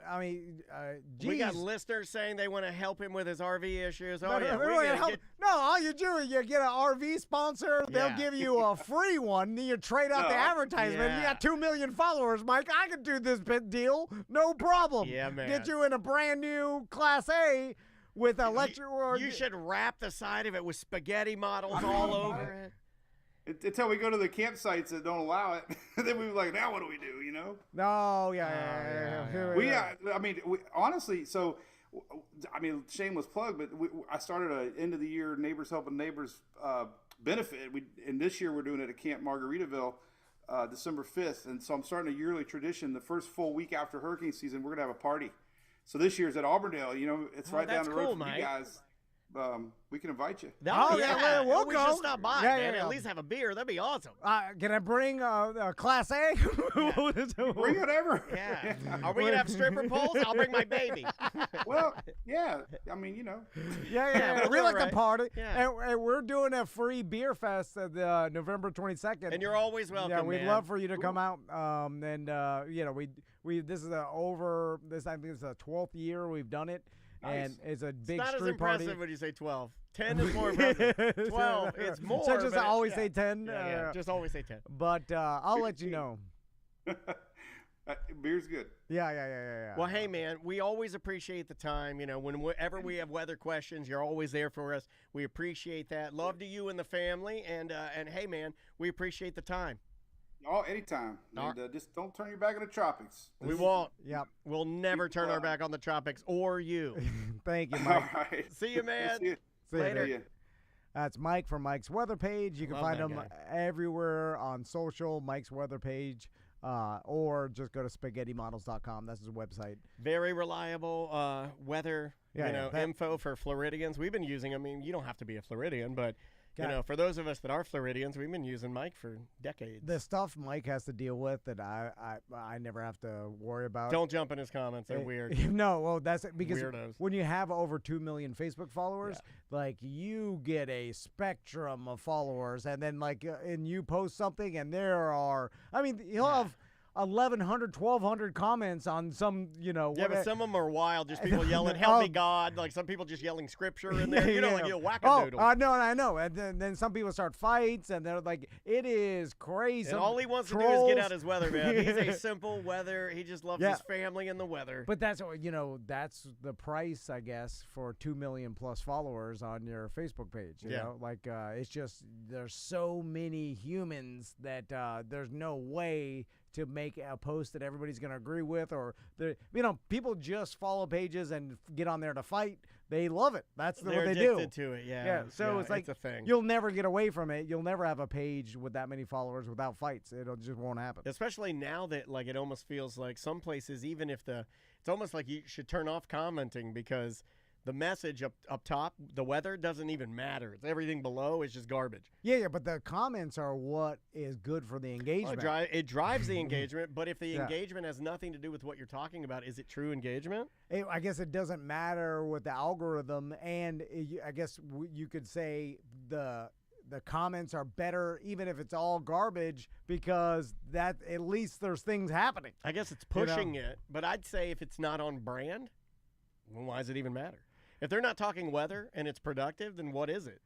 A: We got
C: geez.
A: listeners saying they want to help him with his RV issues.
C: No,
A: Oh,
C: no,
A: yeah.
C: we're
A: we're
C: gonna
A: gonna
C: help-
A: get-
C: no, all you do is you get an RV sponsor. They'll
A: Yeah.
C: give you a free one. Then you trade out the
D: No.
C: advertisement. You
A: Yeah.
C: got 2 million followers, Mike. I could do this bit deal, no problem.
A: Yeah, man.
C: Get you in a brand new Class A with electric.
A: You should wrap the side of it with spaghetti models all over it.
D: Until we go to the campsites that don't allow it, then we were like, now what do we do?
C: No, yeah.
D: Honestly, so, shameless plug, but I started a end of the year Neighbors Helping Neighbors benefit. And this year we're doing it at Camp Margaritaville, December 5th. And so I'm starting a yearly tradition. The first full week after hurricane season, we're going to have a party. So this year's at Auburndale. You know, it's right down
A: that's
D: the road
A: cool,
D: from
A: Mike.
D: you guys. We can invite you.
C: Oh, yeah, we'll
A: we
C: go.
A: should stop by,
C: Yeah,
A: man.
C: yeah.
A: At least have a beer. That'd be awesome.
C: Can I bring a Class A?
D: Bring whatever.
A: Yeah. Are we gonna have stripper poles? I'll bring my baby.
D: Well, yeah. I mean, you know.
C: Yeah, we
A: we're
C: like
A: all right.
C: to party.
A: Yeah.
C: And we're doing a free beer fest at November 22nd.
A: And you're always welcome.
C: Yeah, we'd
A: man.
C: love for you to come out. You know, we this is I think it's the 12th year we've done it.
D: Nice.
C: And it's a big
A: It's not as
C: street
A: impressive
C: party.
A: when you say 12. 10 is more impressive. 12, it's more.
C: So just
A: but
C: always say 10.
A: Yeah, just always say 10.
C: But I'll let you know.
D: Beer's good.
C: Yeah.
A: Well, hey, man, we always appreciate the time. You know, whenever we have weather questions, you're always there for us. We appreciate that. Love to you and the family. And hey, man, we appreciate the time.
D: Oh, anytime. And just don't turn your back on the tropics.
A: We won't.
C: Yep.
A: We'll never turn our back on the tropics or you.
C: Thank you,
D: All
C: Mike.
D: right.
A: See you, man.
D: See you.
C: See you,
A: Later.
C: dude.
D: See ya.
C: That's Mike from Mike's Weather Page. You can
A: Love
C: find
A: that
C: him
A: guy.
C: everywhere on social, Mike's Weather Page, or just go to spaghettimodels.com. That's his website.
A: Very reliable weather info for Floridians. We've been using, I mean, you don't have to be a Floridian, but, you know, for those of us that are Floridians, we've been using Mike for decades.
C: The stuff Mike has to deal with that I never have to worry about.
A: Don't jump in his comments. They're weird.
C: No, well, that's it, because
A: Weirdos.
C: when you have over 2 million Facebook followers, like you get a spectrum of followers, and then and you post something, and there are, I mean, he'll have 1,100, 1,200 comments on some,
A: Yeah, but some of them are wild. Just people yelling, help me God. Like some people just yelling scripture in there. You know, like you whack-a-doodle.
C: No, I know. And then some people start fights, and they're like, it is crazy.
A: And all he wants to do is get out his weather, man. He's a simple weather. He just loves his family and the weather.
C: But that's that's the price, I guess, for 2 million plus followers on your Facebook page. You know, it's just there's so many humans that there's no way to make a post that everybody's going to agree with, or people just follow pages and get on there to fight. They love it. That's what they do.
A: They're addicted to it, yeah.
C: Yeah, so it's like
A: a thing.
C: You'll never get away from it. You'll never have a page with that many followers without fights. It just won't happen.
A: Especially now that it almost feels like some places, even if it's almost like you should turn off commenting because the message up top, the weather doesn't even matter. It's everything below is just garbage.
C: Yeah, but the comments are what is good for the engagement.
A: Well, it drives the engagement, but if the engagement has nothing to do with what you're talking about, is it true engagement?
C: I guess it doesn't matter with the algorithm, and I guess you could say the comments are better even if it's all garbage because that at least there's things happening.
A: I guess it's pushing it, but I'd say if it's not on brand, well, why does it even matter? If they're not talking weather and it's productive, then what is it?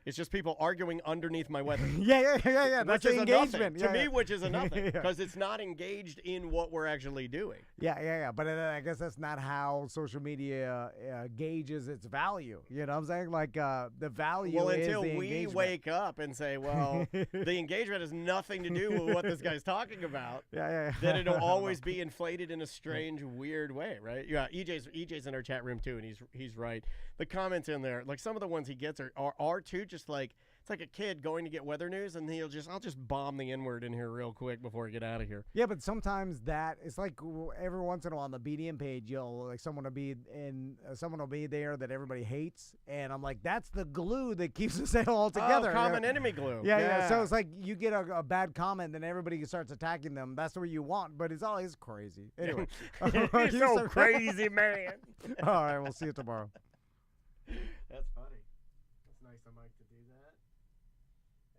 A: It's just people arguing underneath my weather.
C: Yeah. That's the engagement.
A: To me, which is a nothing because it's not engaged in what we're actually doing.
C: Yeah. But I guess that's not how social media gauges its value. You know what I'm saying? Like the value
A: well,
C: is
A: until
C: the
A: we
C: engagement.
A: wake up and say, well, the engagement has nothing to do with what this guy's talking about.
C: Yeah.
A: Then it'll always be inflated in a strange, weird way, right? Yeah, EJ's in our chat room too, and he's right. The comments in there, like some of the ones he gets are too just like it's like a kid going to get weather news, and I'll just bomb the N-word in here real quick before I get out of here.
C: Yeah, but sometimes it's like every once in a while on the BDM page, someone will be there that everybody hates, and I'm like, that's the glue that keeps us all together.
A: Common enemy glue.
C: Yeah. So it's like you get a bad comment, then everybody starts attacking them. That's what you want, but it's always crazy. Anyway,
A: you're so crazy, man.
C: All right, we'll see you tomorrow.
A: That's funny. It's nice of Mike to do that.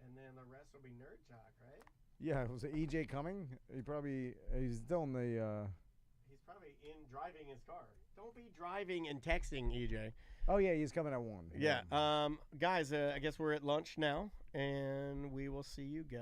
A: And then the rest will be Nerd Talk, right?
C: Yeah, was EJ coming? He's still in the...
A: He's probably driving his car. Don't be driving and texting, EJ.
C: Oh, yeah, he's coming at 1.
A: Yeah. Guys, I guess we're at lunch now, and we will see you guys.